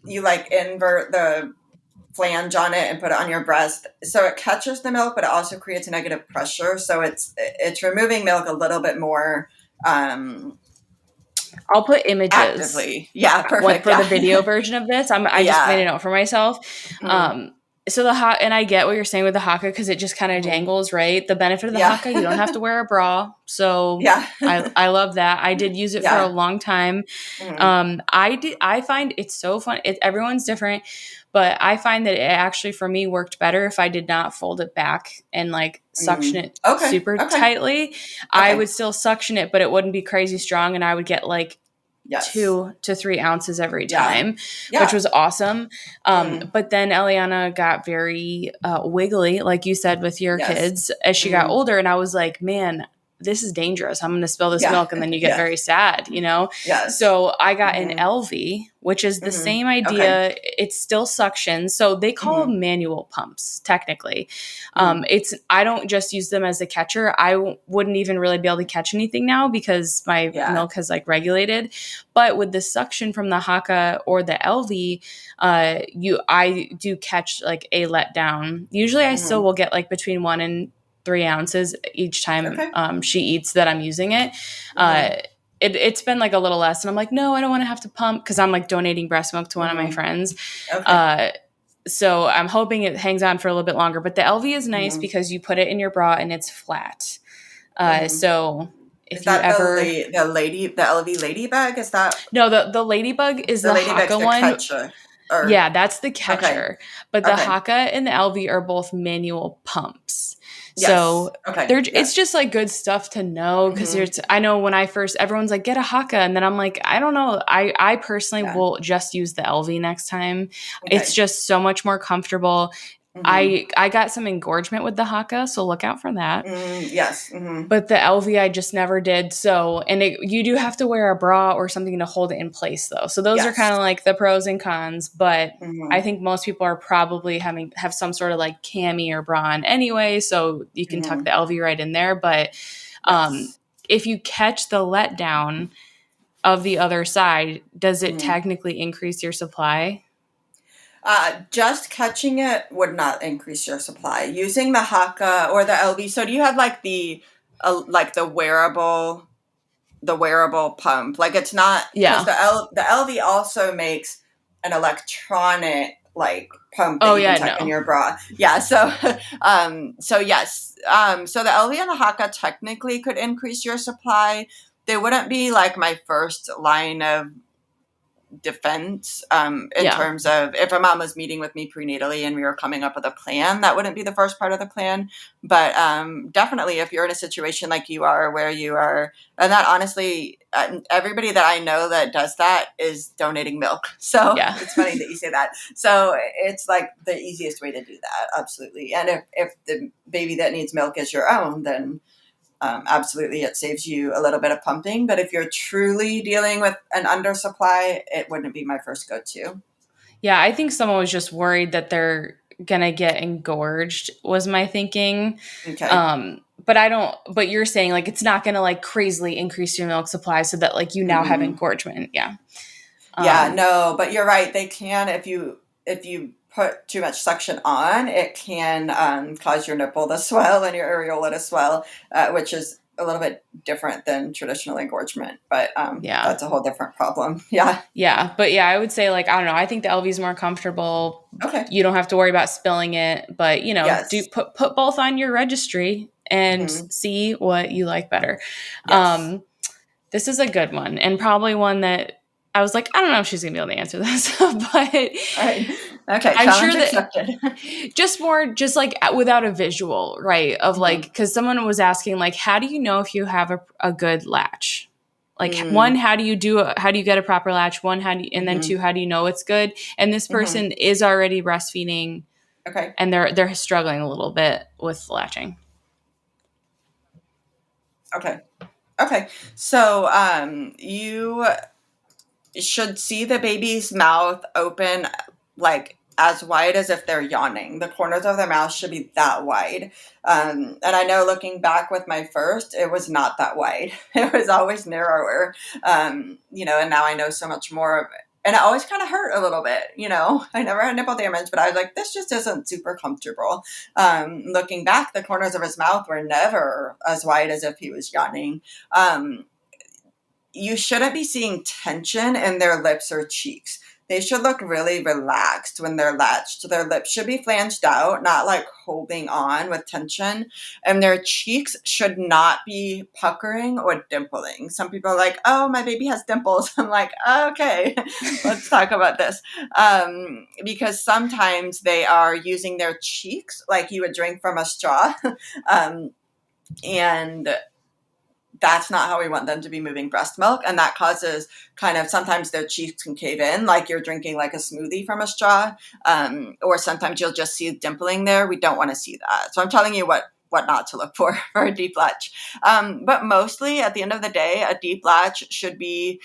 you like invert the flange on it and put it on your breast, so it catches the milk, but it also creates negative pressure. So it's removing milk a little bit more. I'll put images Actively, yeah, perfect. For the video version of this. I just made a note for myself. So and I get what you're saying with the Haka because it just kind of dangles, right? The benefit of the Haka, you don't have to wear a bra. So I love that. I did use it for a long time. I find it's so fun. Everyone's different, but I find that it actually for me worked better if I did not fold it back and like suction it super tightly. I would still suction it, but it wouldn't be crazy strong, and I would get like 2 to 3 ounces every time, which was awesome. But then Eliana got very wiggly, like you said, with your kids as she got older. And I was like, man, this is dangerous. I'm going to spill this milk. And then you get very sad, you know? So I got an LV, which is the same idea. It's still suction. So they call them manual pumps, technically. I don't just use them as a catcher. I wouldn't even really be able to catch anything now because my milk has like regulated. But with the suction from the Haka or the LV, I do catch like a letdown. Usually I still will get like between 1 and 3 ounces each time she eats that I'm using it. It's been like a little less, and I'm like, no, I don't want to have to pump because I'm like donating breast milk to one of my friends. So I'm hoping it hangs on for a little bit longer. But the LV is nice because you put it in your bra and it's flat. So if you ever the LV ladybug, is that the ladybug is the Haka one. Catcher, yeah, that's the catcher. But the Haka and the LV are both manual pumps. So it's just like good stuff to know because I know when everyone's like, get a Haka. And then I'm like, I don't know. I personally will just use the LV next time. It's just so much more comfortable. I got some engorgement with the Haka, so look out for that. But the LV I just never did. So, and you do have to wear a bra or something to hold it in place though. So those are kind of like the pros and cons, but I think most people are probably have some sort of like cami or bra on anyway. So you can tuck the LV right in there. But if you catch the letdown of the other side, does it technically increase your supply? Just catching it would not increase your supply. Using the Haka or the LV. So do you have like the wearable pump? Like it's not because the LV also makes an electronic like pump that Oh you can yeah, tuck in no. your bra. Yeah. So yes. So the LV and the Haka technically could increase your supply. They wouldn't be like my first line of defense in Yeah. terms of if a mom was meeting with me prenatally and we were coming up with a plan, that wouldn't be the first part of the plan. But definitely if you're in a situation like you are where you are, and that honestly, everybody that I know that does that is donating milk. So Yeah. it's funny that you say that. So it's like the easiest way to do that. Absolutely. And if the baby that needs milk is your own, then absolutely, it saves you a little bit of pumping. But if you're truly dealing with an undersupply, it wouldn't be my first go-to. Yeah, I think someone was just worried that they're gonna get engorged was my thinking. Okay. But you're saying like it's not gonna like crazily increase your milk supply so that like you now have Mm-mm. engorgement. Yeah. Yeah, Um, no, but you're right. They can if you put too much suction on, it can cause your nipple to swell and your areola to swell, which is a little bit different than traditional engorgement. But yeah. that's a whole different problem. Yeah. Yeah. But yeah, I would say like, I don't know, I think the LV is more comfortable. Okay. You don't have to worry about spilling it, but do Yes. put both on your registry and Hmm. see what you like better. Yes. Um, This is a good one, and probably one that I was like, I don't know if she's gonna be able to answer this, but All right. Okay. I'm sure Challenge that accepted. just like without a visual, right? Of like, Hmm. because someone was asking, like, how do you know if you have a good latch? Like, one, Mm. how do you get a proper latch? One, and then two, Mhm. how do you know it's good? And this Mhm. person is already breastfeeding, Okay. and they're struggling a little bit with latching. Okay. Okay. So, you should see the baby's mouth open like as wide as if they're yawning. The corners of their mouth should be that wide. And I know looking back with my first, it was not that wide. It was always narrower. And now I know so much more. And it always kind of hurt a little bit. I never had nipple damage, but I was like, this just isn't super comfortable. Looking back, the corners of his mouth were never as wide as if he was yawning. You shouldn't be seeing tension in their lips or cheeks. They should look really relaxed when they're latched. Their lips should be flanged out, not like holding on with tension. And their cheeks should not be puckering or dimpling. Some people are like, oh, my baby has dimples. I'm like, okay, let's talk about this. Because sometimes they are using their cheeks like you would drink from a straw. um, and that's not how we want them to be moving breast milk. And that causes kind of sometimes their cheeks can cave in, like you're drinking like a smoothie from a straw. Or sometimes you'll just see dimpling there. We don't want to see that. So I'm telling you what not to look for a deep latch. But mostly at the end of the day, a deep latch should be,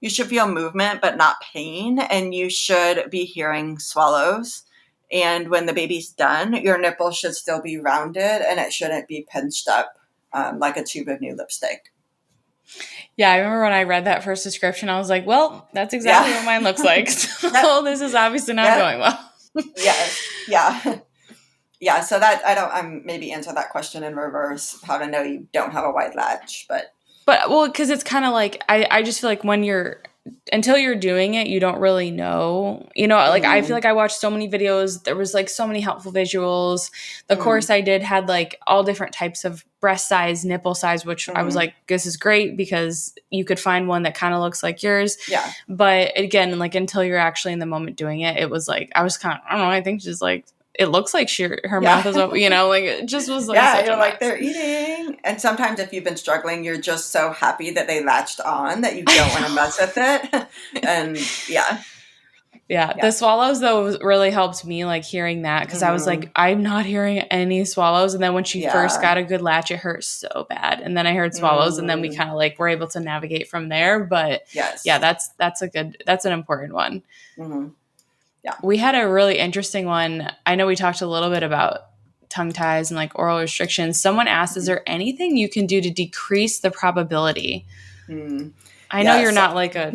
you should feel movement, but not pain. And you should be hearing swallows. And when the baby's done, your nipple should still be rounded and it shouldn't be pinched up like a tube of new lipstick. Yeah, I remember when I read that first description, I was like, well, that's exactly what Yeah. mine looks like. Yep. So this is obviously not Yep. going well. Yes. Yeah. Yeah. So that I don't. Maybe answer that question in reverse. How to know you don't have a wide latch, but But well, because it's kind of like I just feel like until you're doing it, you don't really know. Like I feel mm, like I watched so many videos. There was like so many helpful visuals. The mm, course I did had like all different types of breast size, nipple size, which I was mm, like, this is great because you could find one that kind of looks like yours. yeah. But again, like until you're actually in the moment doing it, it was like I was kind of I don't know. I think she's like it looks like her mouth Yeah. is open. Like it just was like Yeah. such a You're like mess. they're eating, and sometimes if you've been struggling, you're just so happy that they latched on that you don't want to I mess with it. And yeah. Yeah, the Yeah. swallows though really helped me like hearing that because I was Mm, like, I'm not hearing any swallows. And then when she first yeah. got a good latch, it hurt so bad. And then I heard swallows, and then we Mm, kind of like were able to navigate from there. But yeah, yes. that's an important one. Hmm. Yeah. We had a really interesting one. I know we talked a little bit about tongue ties and like oral restrictions. Someone asked, is Mhm. there anything you can do to decrease the probability? Mm, I know you're yes. not like a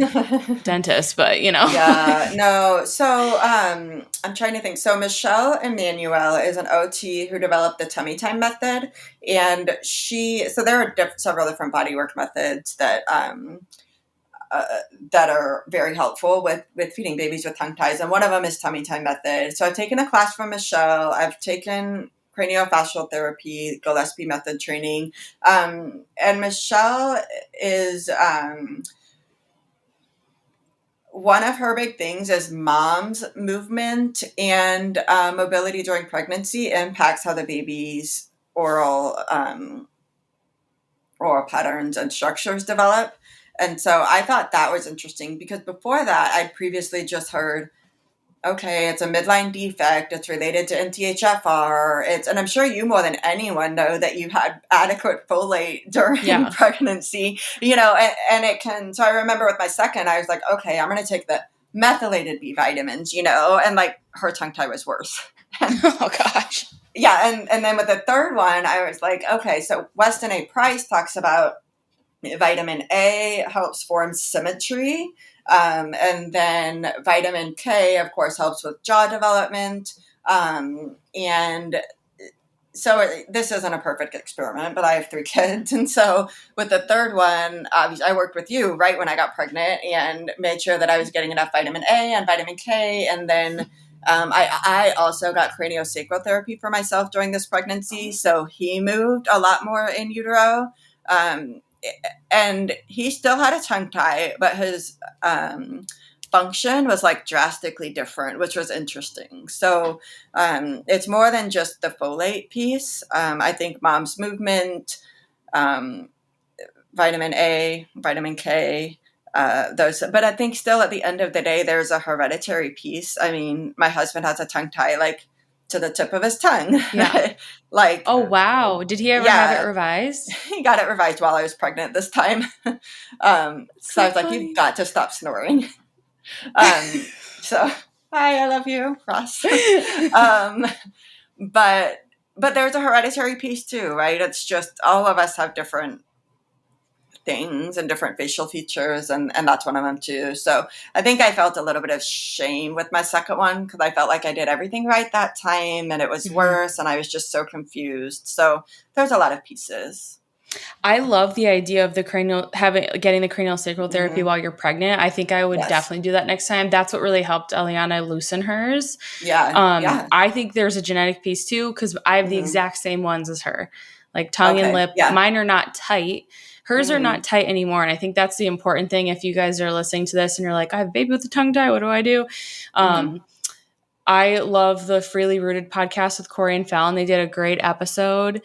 dentist, but Yeah, no. So I'm trying to think. So Michelle Emmanuel is an OT who developed the tummy time method, and so there are several different bodywork methods that that are very helpful with feeding babies with tongue ties. And one of them is tummy time method. So I've taken a class from Michelle. I've taken craniofacial therapy, Gillespie method training. And Michelle is, one of her big things is mom's movement and mobility during pregnancy impacts how the baby's oral patterns and structures develop. And so I thought that was interesting because before that, I'd previously just heard, okay, it's a midline defect. It's related to NTHFR. And I'm sure you more than anyone know that you had adequate folate during pregnancy, and it can, so I remember with my second, I was like, okay, I'm going to take the methylated B vitamins, and like her tongue tie was worse. Oh gosh. Yeah. And then with the third one, I was like, okay, so Weston A. Price talks about vitamin A helps form symmetry. And then vitamin K, of course, helps with jaw development. And so this isn't a perfect experiment, but I have 3 kids. And so with the third one, I worked with you right when I got pregnant and made sure that I was getting enough vitamin A and vitamin K. And then I also got craniosacral therapy for myself during this pregnancy. So he moved a lot more in utero. And he still had a tongue tie, but his function was like drastically different, which was interesting. So it's more than just the folate piece. I think mom's movement, vitamin A, vitamin K, those. But I think still at the end of the day, there's a hereditary piece. I mean, my husband has a tongue tie like to the tip of his tongue. Yeah. Like, oh, wow. Did he ever have it revised? He got it revised while I was pregnant this time. So I was like, you've got to stop snoring. So, hi, I love you, Ross. But there's a hereditary piece too, right? It's just all of us have different things and different facial features, and that's one of them too. So I think I felt a little bit of shame with my second one because I felt like I did everything right that time and it was worse and I was just so confused. So there's a lot of pieces. I love the idea of getting the cranial sacral therapy while you're pregnant. I think I would definitely do that next time. That's what really helped Eliana loosen hers. Yeah. I think there's a genetic piece too because I have the exact same ones as her, like tongue and lip. Yeah. Mine are not tight. Hers are not tight anymore. And I think that's the important thing. If you guys are listening to this and you're like, I have a baby with a tongue tie, what do I do? I love the Freely Rooted podcast with Corey and Fallon. They did a great episode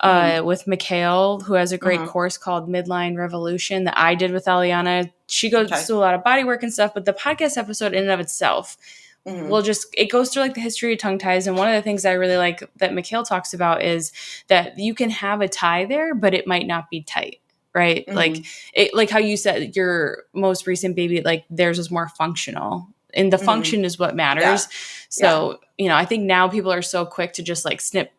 with Mikhail, who has a great course called Midline Revolution that I did with Eliana. She goes through a lot of body work and stuff, but the podcast episode in and of itself it goes through like the history of tongue ties. And one of the things I really like that Mikhail talks about is that you can have a tie there, but it might not be tight. Right. Like how you said your most recent baby, like theirs is more functional and the function is what matters. Yeah. So, I think now people are so quick to just like snip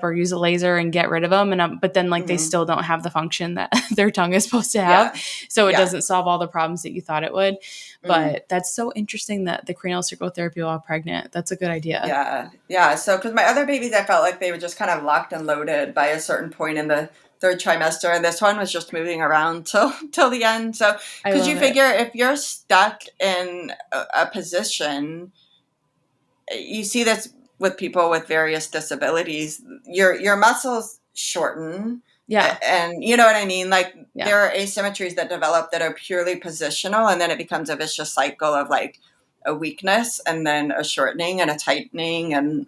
or use a laser and get rid of them. And, but then like they still don't have the function that their tongue is supposed to have. Yeah. So it doesn't solve all the problems that you thought it would. But that's so interesting that the cranial sacral therapy while pregnant, that's a good idea. Yeah. Yeah. So, cause my other babies, I felt like they were just kind of locked and loaded by a certain point in the 3rd trimester, and this one was just moving around till the end. So, because you figure if you're stuck in a position, you see this with people with various disabilities, your muscles shorten. Yeah. And you know what I mean? Like there are asymmetries that develop that are purely positional, and then it becomes a vicious cycle of like a weakness and then a shortening and a tightening. And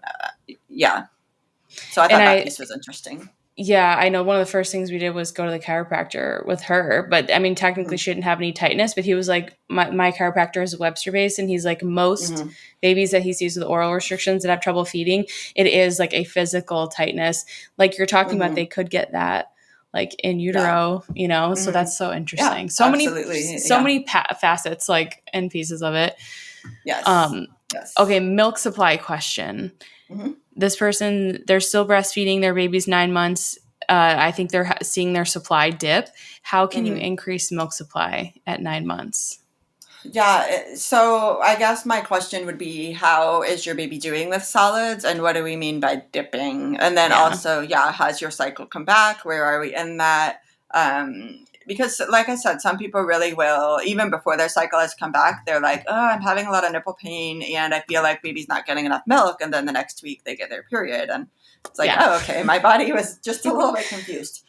so I thought that piece was interesting. Yeah, I know one of the first things we did was go to the chiropractor with her. But I mean, technically she didn't have any tightness, but he was like, my chiropractor is Webster based. And he's like, most babies that he sees with oral restrictions that have trouble feeding, it is like a physical tightness. Like you're talking about, they could get that like in utero, so that's so interesting. Yeah, so many facets like and pieces of it. Yes. Okay. Milk supply question. This person, they're still breastfeeding their baby's 9 months. I think they're seeing their supply dip. How can you increase milk supply at 9 months? Yeah. So I guess my question would be, how is your baby doing with solids? And what do we mean by dipping? And then also, has your cycle come back? Where are we in that? Because like I said, some people really will, even before their cycle has come back, they're like, oh, I'm having a lot of nipple pain and I feel like baby's not getting enough milk. And then the next week they get their period. And it's like, Yeah. oh, okay, my body was just a little bit confused.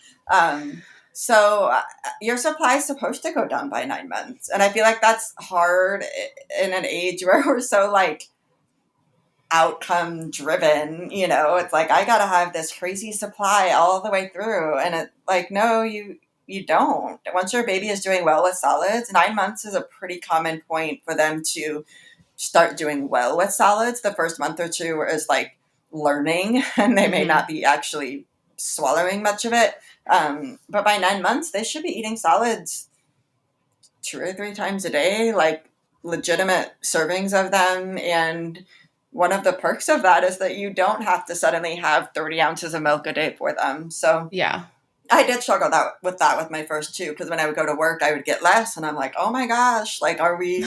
So your supply is supposed to go down by 9 months. And I feel like that's hard in an age where we're so like outcome driven, you know, it's like, I got to have this crazy supply all the way through. And it like, no, you don't. Once your baby is doing well with solids, 9 months is a pretty common point for them to start doing well with solids. The first month or two is like learning and they may not be actually swallowing much of it. But by 9 months, they should be eating solids 2 or 3 times a day, like legitimate servings of them. And one of the perks of that is that you don't have to suddenly have 30 ounces of milk a day for them. So yeah, I did struggle with my first 2, because when I would go to work, I would get less. And I'm like, oh my gosh, like, are we...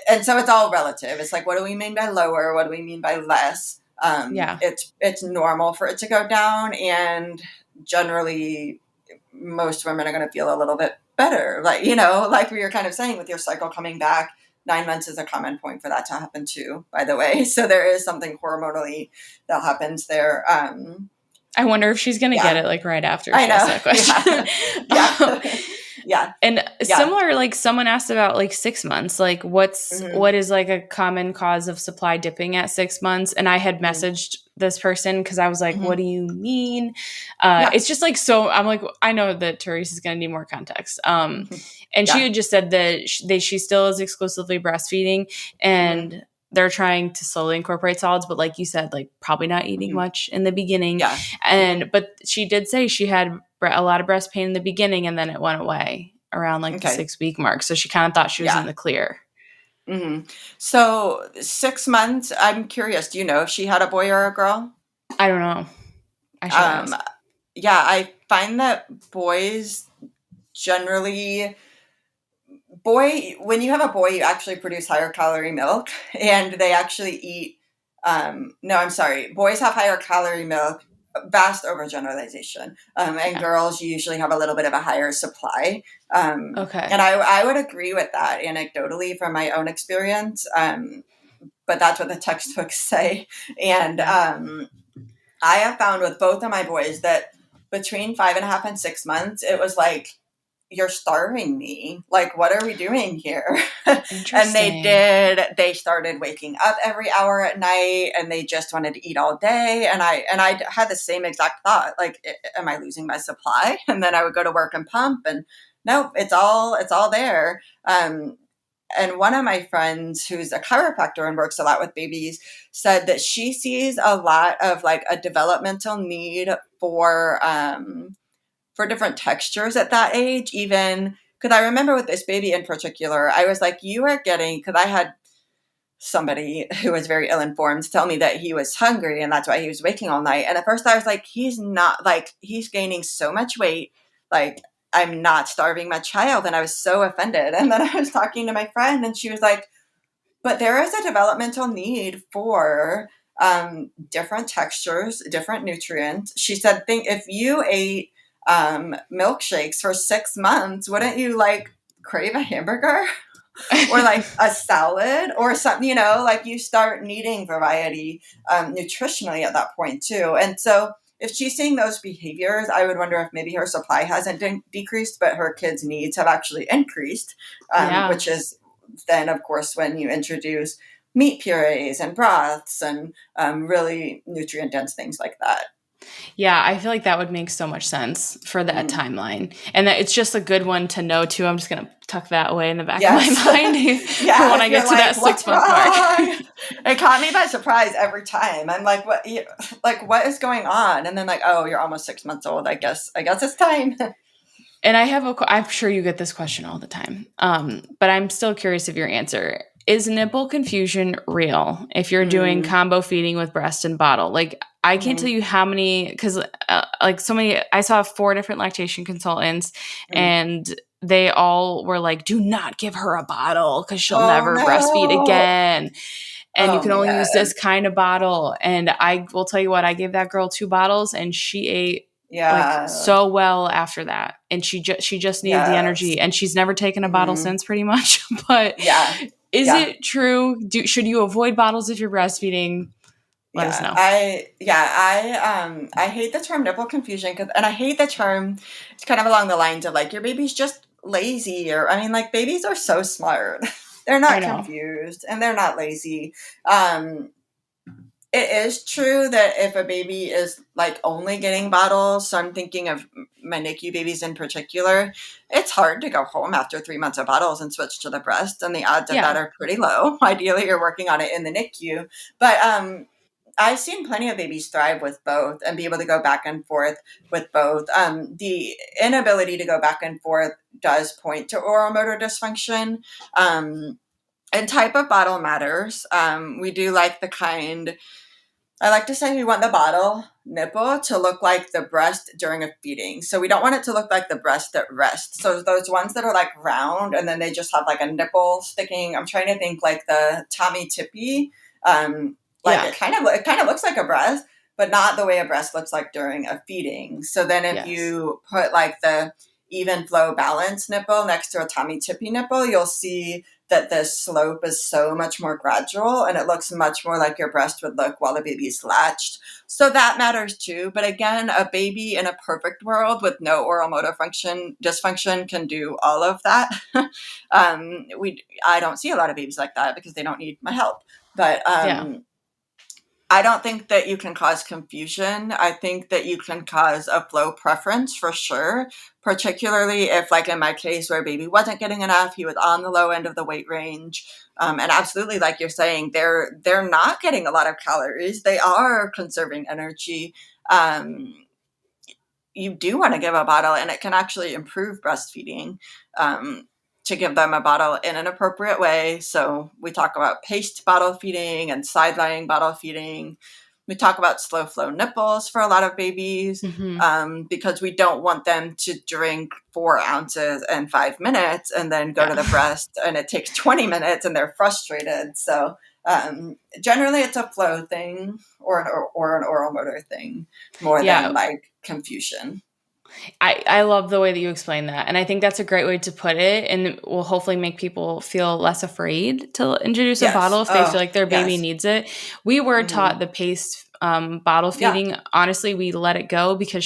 And so it's all relative. It's like, what do we mean by lower? What do we mean by less? It's normal for it to go down. And generally, most women are going to feel a little bit better. Like, you know, like we were kind of saying with your cycle coming back, 9 months is a common point for that to happen too, by the way. So there is something hormonally that happens there. I wonder if she's going to get it like right after she asks that question. Yeah. And similar, like someone asked about like 6 months, like what is like a common cause of supply dipping at 6 months? And I had messaged this person because I was like, what do you mean? It's just like, so I'm like, I know that Therese is going to need more context. And she had just said that she still is exclusively breastfeeding and they're trying to slowly incorporate solids, but like you said, like probably not eating much in the beginning. But she did say she had a lot of breast pain in the beginning and then it went away around like the 6-week mark. So she kind of thought she was in the clear. So 6 months, I'm curious, do you know if she had a boy or a girl? I don't know. I should ask. Yeah, I find that boys generally... when you have a boy, you actually produce higher calorie milk and they actually eat, boys have higher calorie milk, vast overgeneralization. And girls usually have a little bit of a higher supply. And I would agree with that anecdotally from my own experience. But that's what the textbooks say. And I have found with both of my boys that between 5.5 and 6 months, it was like, you're starving me. Like, what are we doing here? And they started waking up every hour at night and they just wanted to eat all day. And I had the same exact thought, like, am I losing my supply? And then I would go to work and pump and nope, it's all there. And one of my friends who's a chiropractor and works a lot with babies said that she sees a lot of like a developmental need for different textures at that age, even because I remember with this baby in particular, I was like, you are getting, because I had somebody who was very ill-informed tell me that he was hungry and that's why he was waking all night. And at first I was like, he's not, like, he's gaining so much weight. Like, I'm not starving my child. And I was so offended. And then I was talking to my friend and she was like, but there is a developmental need for different textures, different nutrients. She said, think if you ate milkshakes for 6 months, wouldn't you like crave a hamburger or like a salad or something, you know, like you start needing variety nutritionally at that point too. And so if she's seeing those behaviors, I would wonder if maybe her supply hasn't decreased, but her kids' needs have actually increased, which is then of course when you introduce meat purees and broths and really nutrient dense things like that. Yeah, I feel like that would make so much sense for that timeline. And that it's just a good one to know too. I'm just going to tuck that away in the back of my mind for when I get to that 6 month mark. It caught me by surprise every time. I'm like, what is going on? And then like, oh, you're almost 6 months old. I guess it's time. And I'm sure you get this question all the time. But I'm still curious of your answer. Is nipple confusion real if you're doing combo feeding with breast and bottle? Like, I can't tell you how many, because I saw 4 different lactation consultants and they all were like, do not give her a bottle because she'll never breastfeed again. And you can only use this kind of bottle. And I will tell you what, I gave that girl 2 bottles and she ate like Yeah. so well after that, and she just needed the Yes. energy, and she's never taken a bottle Hmm. since, pretty much. But Yeah. is Yeah. it true? Should you avoid bottles if you're breastfeeding? Let us know. I hate the term nipple confusion, and I hate the term. It's kind of along the lines of like your baby's just lazy, or I mean, like babies are so smart. They're I not know. confused and they're not lazy. Um, it is true that if a baby is like only getting bottles, so I'm thinking of my NICU babies in particular, it's hard to go home after 3 months of bottles and switch to the breast, and the odds of that Yeah. are pretty low. Ideally, you're working on it in the NICU, but I've seen plenty of babies thrive with both and be able to go back and forth with both. The inability to go back and forth does point to oral motor dysfunction. And type of bottle matters. We do like the kind, I like to say we want the bottle nipple to look like the breast during a feeding. So we don't want it to look like the breast at rest. So those ones that are like round and then they just have like a nipple sticking. I'm trying to think like the Tommy Tippy. Like Yeah. it kind of looks like a breast, but not the way a breast looks like during a feeding. So then if Yes. you put like the even flow balance nipple next to a Tommy Tippy nipple, you'll see that the slope is so much more gradual and it looks much more like your breast would look while the baby's latched. So that matters too. But again, a baby in a perfect world with no oral motor function dysfunction can do all of that. I don't see a lot of babies like that because they don't need my help. But Yeah. I don't think that you can cause confusion. I think that you can cause a flow preference for sure, particularly if, like in my case, where baby wasn't getting enough, he was on the low end of the weight range, and absolutely, like you're saying, they're not getting a lot of calories. They are conserving energy. You do want to give a bottle, and it can actually improve breastfeeding. To give them a bottle in an appropriate way. So we talk about paced bottle feeding and side lying bottle feeding. We talk about slow flow nipples for a lot of babies Hmm. because we don't want them to drink 4 ounces in 5 minutes and then go Yeah. to the breast and it takes 20 minutes and they're frustrated. So generally it's a flow thing or an oral motor thing more Yeah. than like confusion. I love the way that you explain that. And I think that's a great way to put it. And it will hopefully make people feel less afraid to introduce a Yes. bottle if they Oh, feel like their baby yes. needs it. We were Hmm. taught the paced bottle Yeah. feeding. Honestly, we let it go because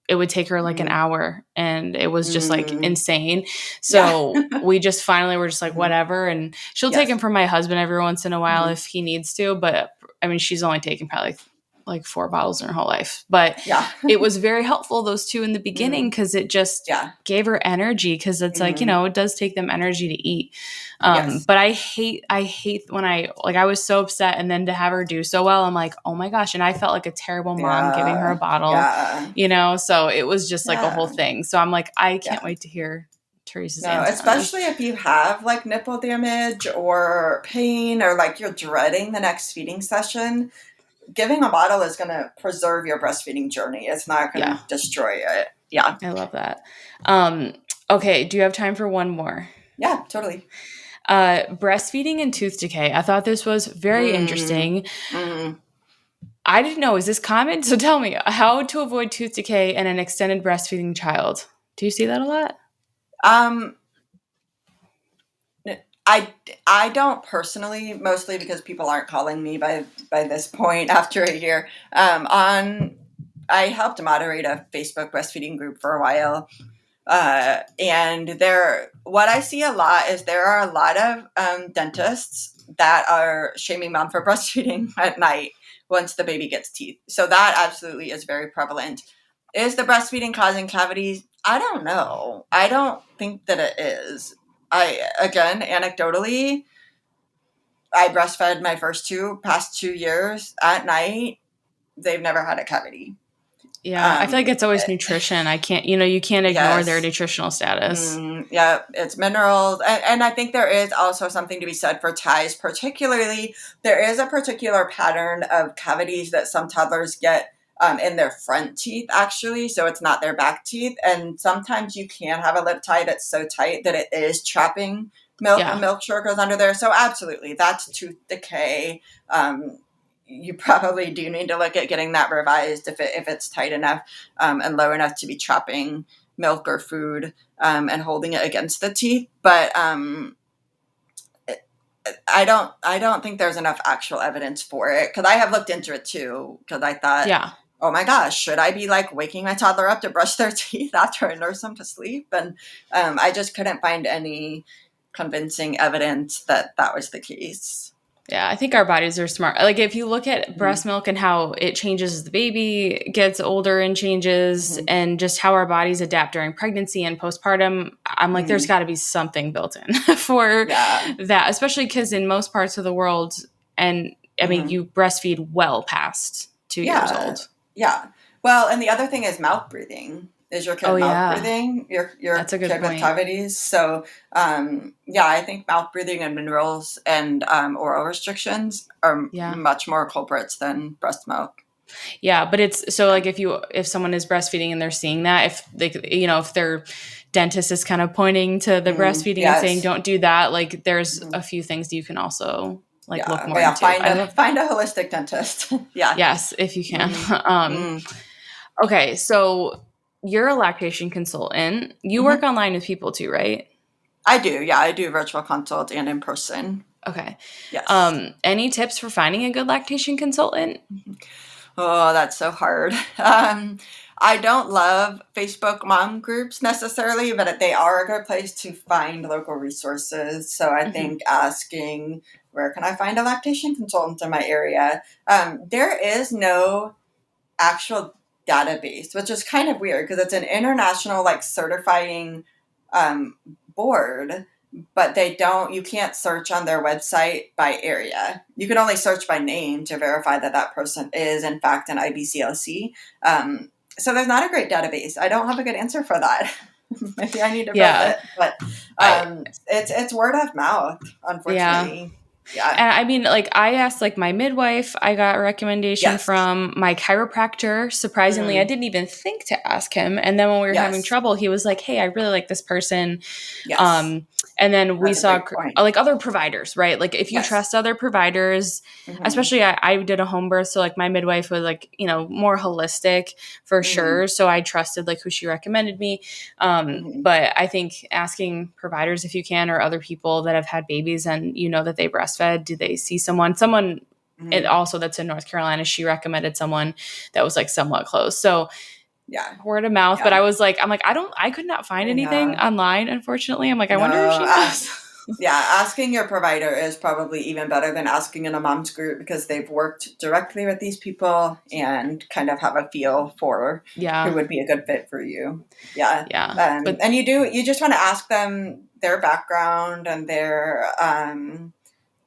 it would take her like an Mhm. hour and it was just like Mm. insane. Yeah. So we just finally were just like, Mhm. whatever. And she'll take Yes. him from my husband every once in a while Mhm. if he needs to. But I mean, she's only taken probably like 4 bottles in her whole life. But Yeah. it was very helpful, those two in the beginning, Mhm. because it just Yeah. gave her energy, because it's like, Mhm. it does take them energy to eat. Yes. But I hate when I was so upset, and then to have her do so well, I'm like, oh my gosh. And I felt like a terrible mom giving her a Yeah. bottle, Yeah. so it was just like a whole Yeah. thing. So I'm like, I can't Yeah. wait to hear Therese's No, answer on this. especially if you have like nipple damage or pain or like you're dreading the next feeding session, giving a bottle is going to preserve your breastfeeding journey. It's not going Yeah, to destroy it. Yeah. I love that. Um, okay, do you have time for one more? Yeah, totally. Breastfeeding and tooth decay. I thought this was very Mm. interesting. Mm. I didn't know. Is this common? So tell me, how to avoid tooth decay in an extended breastfeeding child. Do you see that a lot? Um, I, I don't personally, mostly because people aren't calling me by this point after a year. I helped moderate a Facebook breastfeeding group for a while, and what I see a lot is there are a lot of dentists that are shaming mom for breastfeeding at night once the baby gets teeth. So that absolutely is very prevalent. Is the breastfeeding causing cavities? I don't know. I don't think that it is. Again, anecdotally, I breastfed my past 2 years at night. They've never had a cavity. Yeah, I feel like Um, it's always nutrition. You can't ignore their yes. nutritional status. Yeah, it's minerals. And I think there is also something to be said for ties, particularly, there is a particular pattern of cavities that some toddlers get in their front teeth, actually. So it's not their back teeth. And sometimes you can have a lip tie that's so tight that it is trapping milk and Yeah. milk sugar goes under there. So absolutely, that's tooth decay. Um, you probably do need to look at getting that revised if it's tight enough and low enough to be trapping milk or food and holding it against the teeth. But I don't think there's enough actual evidence for it, because I have looked into it too, because I thought, Yeah. oh my gosh, should I be like waking my toddler up to brush their teeth after I nurse them to sleep? And I just couldn't find any convincing evidence that that was the case. Yeah, I think our bodies are smart. Like if you look at Mm-hmm. breast milk and how it changes as the baby gets older and changes, Mm-hmm. and just how our bodies adapt during pregnancy and postpartum, I'm like, there's Mm-hmm. got to be something built in for Yeah. that, especially because in most parts of the world, and I mean, Mm-hmm. you breastfeed well past 2 years Yeah. old. Yeah. Well, and the other thing is mouth breathing. Is your Oh kid mouth yeah, breathing? Your that's a good kid with point. cavities? So, yeah, I think mouth breathing and minerals and oral restrictions are Yeah. much more culprits than breast milk. Yeah, but it's so like if someone is breastfeeding and they're seeing that, if they, if their dentist is kind of pointing to the breastfeeding and saying Yes. don't do that, like there's Mhm. a few things you can also like look Yeah. more Yeah. into. I love Find a holistic dentist. Yeah. yes, if you can. Mm-hmm. Mm-hmm. Okay, so you're a lactation consultant. You work Mm-hmm. online with people too, right? I do. Yeah, I do virtual consult and in person. Okay. Yes. Any tips for finding a good lactation consultant? Oh, that's so hard. I don't love Facebook mom groups necessarily, but they are a good place to find local resources. So I Hmm. think asking, where can I find a lactation consultant in my area? There is no actual database, which is kind of weird because it's an international like certifying um, board, but you can't search on their website by area. You can only search by name to verify that that person is in fact an IBCLC. So there's not a great database. I don't have a good answer for that. Maybe I need to build Yeah. it, but I it's word of mouth, yeah. unfortunately. Yeah. And I mean, like, I asked, like, my midwife, I got a recommendation Yes. from my chiropractor. Surprisingly, I Mm. didn't even think to ask him. And then when we were having Yes. trouble, he was like, hey, I really like this person. Yes. Um, and then we That's a saw great point. like other providers, right? Like, if you Yes. trust other providers, Mm-hmm. especially I did a home birth. So, like, my midwife was like, more holistic for Mm-hmm. sure. So I trusted like who she recommended me. Mm-hmm. But I think asking providers, if you can, or other people that have had babies and you know that they breastfed, do they see someone and Mm-hmm. also that's in North Carolina, she recommended someone that was like somewhat close. So Yeah. word of mouth. But Yeah. I could not find I anything know. online, unfortunately. I'm like, I No. wonder if she knows. Yeah. Asking your provider is probably even better than asking in a mom's group, because they've worked directly with these people and kind of have a feel for who Yeah. would be a good fit for you. Yeah. Yeah. But And you just want to ask them their background and their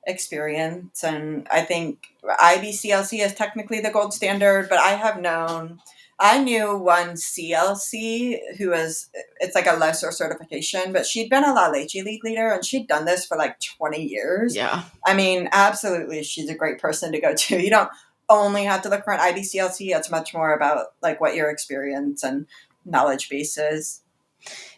experience. And I think IBCLC is technically the gold standard, but I knew one CLC who was, it's like a lesser certification, but she'd been a Lactation league leader and she'd done this for like 20 years. yeah. I mean, absolutely, she's a great person to go to. You don't only have to look for an IBCLC. It's much more about like what your experience and knowledge base is.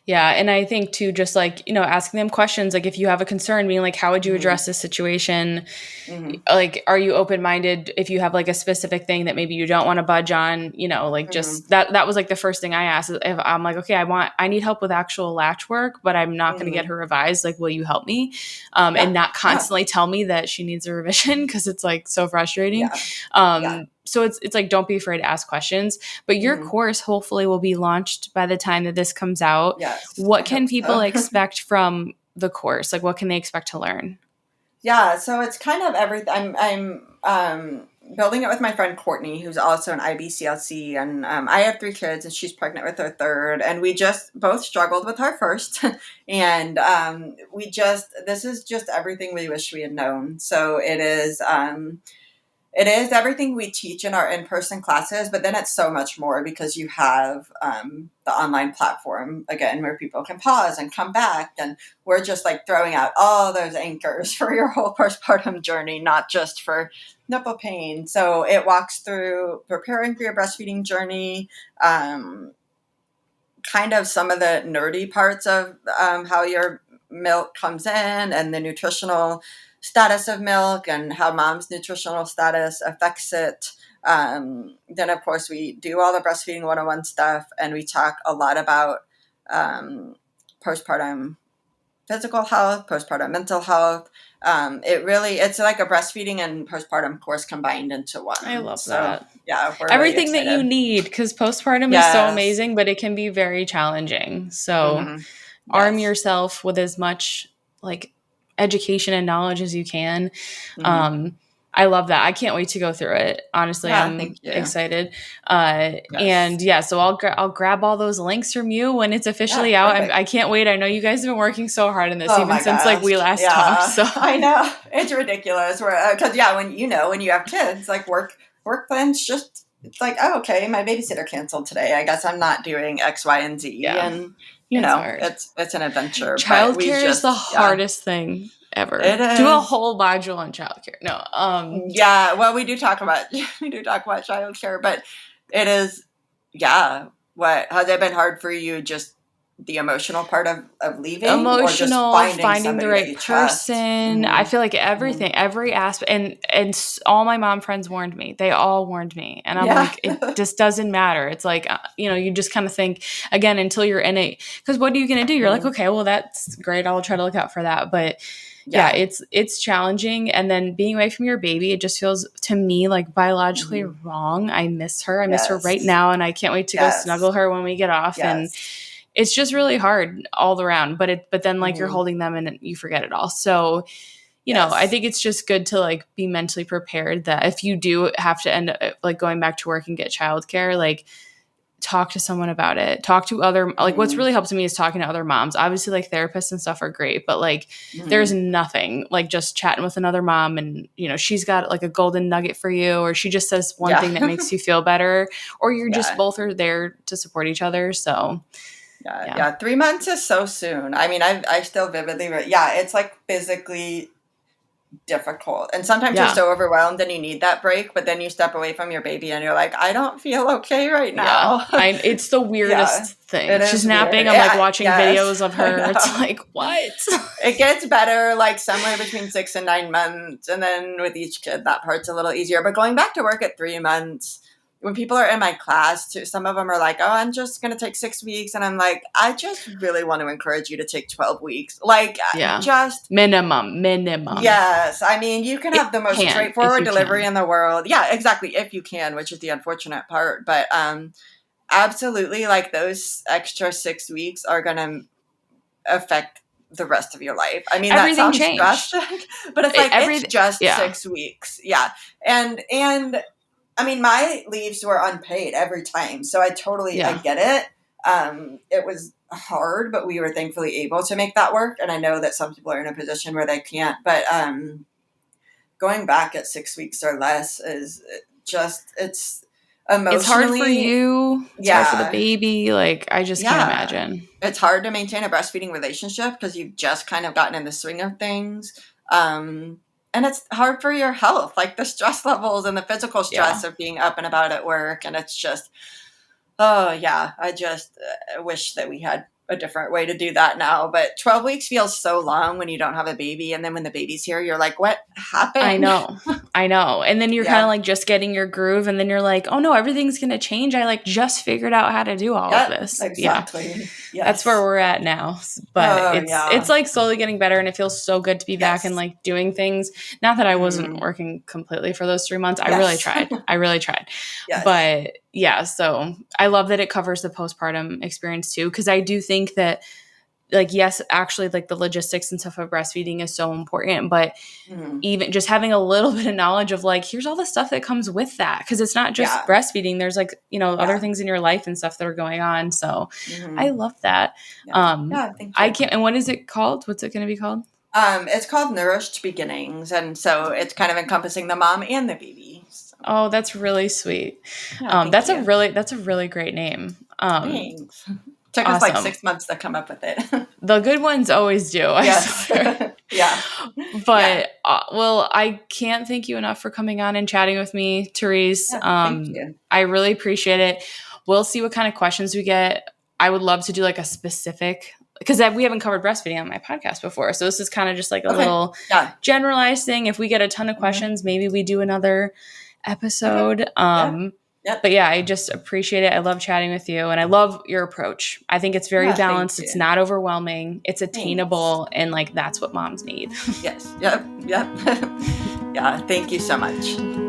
Yeah. And I think too, just like, asking them questions, like if you have a concern, being like, how would you Mm-hmm. address this situation? Mm-hmm. Like, are you open-minded if you have like a specific thing that maybe you don't want to budge on, like Mm-hmm. just that was like the first thing I asked. If I'm like, okay, I need help with actual latch work, but I'm not going to get Mm-hmm. her revised. Like, will you help me? And Yeah. not Yeah. constantly tell me that she needs a revision because it's like so frustrating. Yeah. Yeah. So it's like, don't be afraid to ask questions, but your Mm-hmm. course hopefully will be launched by the time that this comes out. Yes. What I can hope people so. expect from the course? Like, what can they expect to learn? Yeah, so it's kind of everything. I'm building it with my friend Courtney, who's also an IBCLC, and I have 3 kids, and she's pregnant with her third, and we just both struggled with our first, and this is just everything we wish we had known. So it is. It is everything we teach in our in-person classes, but then it's so much more because you have the online platform again where people can pause and come back, and we're just like throwing out all those anchors for your whole postpartum journey, not just for nipple pain. So it walks through preparing for your breastfeeding journey, kind of some of the nerdy parts of how your milk comes in and the nutritional status of milk and how mom's nutritional status affects it. Then, of course, we do all the breastfeeding 101 stuff, and we talk a lot about postpartum physical health, postpartum mental health. It's like a breastfeeding and postpartum course combined into one. I love that. Yeah, we're everything really that you need, because postpartum is so amazing, but it can be very challenging. So arm yourself with as much like education and knowledge as you can. I love that. I can't wait to go through it. Honestly, I'm excited. And so I'll grab all those links from you when it's officially out. I can't wait. I know you guys have been working so hard in this, since like we last talked. So I know it's ridiculous. Because when you have kids, like work plans just, it's like, oh, okay, my babysitter canceled today. I guess I'm not doing X, Y, and Z. Yeah. And it's an adventure. Childcare is the hardest thing ever. It is. Do a whole module on childcare. No. Well, we do talk about childcare, but it is. Yeah. What has it been hard for you? Just the emotional part of leaving, emotional, or just finding the right person. I feel like everything, every aspect, and all my mom friends warned me. They all warned me, and I'm like, it just doesn't matter. It's like, you just kind of think again until you're in it. Because what are you going to do? You're like, okay, well that's great. I'll try to look out for that, but. Yeah, it's challenging. And then being away from your baby, it just feels to me like biologically wrong. I miss her. I miss her right now. And I can't wait to go snuggle her when we get off. And it's just really hard all around. But then like you're holding them and you forget it all. So, I think it's just good to like be mentally prepared that if you do have to end up like going back to work and get childcare, like talk to someone about it. Talk to other, like what's really helped me is talking to other moms. Obviously like therapists and stuff are great, but like there's nothing like just chatting with another mom and, she's got like a golden nugget for you, or she just says one thing that makes you feel better, or you're just both are there to support each other. So 3 months is so soon. I mean, I still vividly, it's like physically difficult, and sometimes you're so overwhelmed and you need that break, but then you step away from your baby and you're like, I don't feel okay right now. It's the weirdest thing. She's napping. Weird. I'm like watching videos of her. It's like, what? It gets better like somewhere between 6 and 9 months, and then with each kid that part's a little easier. But going back to work at 3 months, when people are in my class too, some of them are like, oh, I'm just going to take 6 weeks. And I'm like, I just really want to encourage you to take 12 weeks. Like just minimum. Yes. I mean, you can have the most straightforward delivery in the world. Yeah, exactly. If you can, which is the unfortunate part. But absolutely, like those extra 6 weeks are going to affect the rest of your life. I mean, everything that sounds drastic, but it's like, it's just 6 weeks. Yeah. And I mean, my leaves were unpaid every time. So I get it. It was hard, but we were thankfully able to make that work. And I know that some people are in a position where they can't, but going back at 6 weeks or less is just, it's emotionally. It's hard for you. It's hard for the baby. Like, I just can't imagine. It's hard to maintain a breastfeeding relationship because you've just kind of gotten in the swing of things. And it's hard for your health, like the stress levels and the physical stress of being up and about at work. And it's just, I just wish that we had a different way to do that now. But 12 weeks feels so long when you don't have a baby. And then when the baby's here, you're like, what happened? I know. And then you're kind of like just getting your groove. And then you're like, oh no, everything's going to change. I like just figured out how to do all of this. Exactly. Yeah. Yes. That's where we're at now. But it's like slowly getting better. And it feels so good to be back and like doing things. Not that I wasn't working completely for those 3 months. I really tried. Yes. But so I love that it covers the postpartum experience too. Cause I do think that like, yes, actually like the logistics and stuff of breastfeeding is so important, but even just having a little bit of knowledge of like, here's all the stuff that comes with that. Cause it's not just breastfeeding. There's like, other things in your life and stuff that are going on. So I love that. I can't, and what is it called? What's it going to be called? It's called Nourished Beginnings. And so it's kind of encompassing the mom and the baby. So. Oh, that's really sweet. That's a really great name. Thanks. Took us like 6 months to come up with it. The good ones always do. Yes. Yeah. But well, I can't thank you enough for coming on and chatting with me, Therese. Thank you. I really appreciate it. We'll see what kind of questions we get. I would love to do like a specific because we haven't covered breastfeeding on my podcast before. So this is kind of just like a little generalized thing. If we get a ton of questions, maybe we do another episode. But yeah, I just appreciate it. I love chatting with you, and I love your approach. I think it's very balanced. It's not overwhelming. It's attainable, and like that's what moms need. Yes. Yep. Yeah. Thank you so much.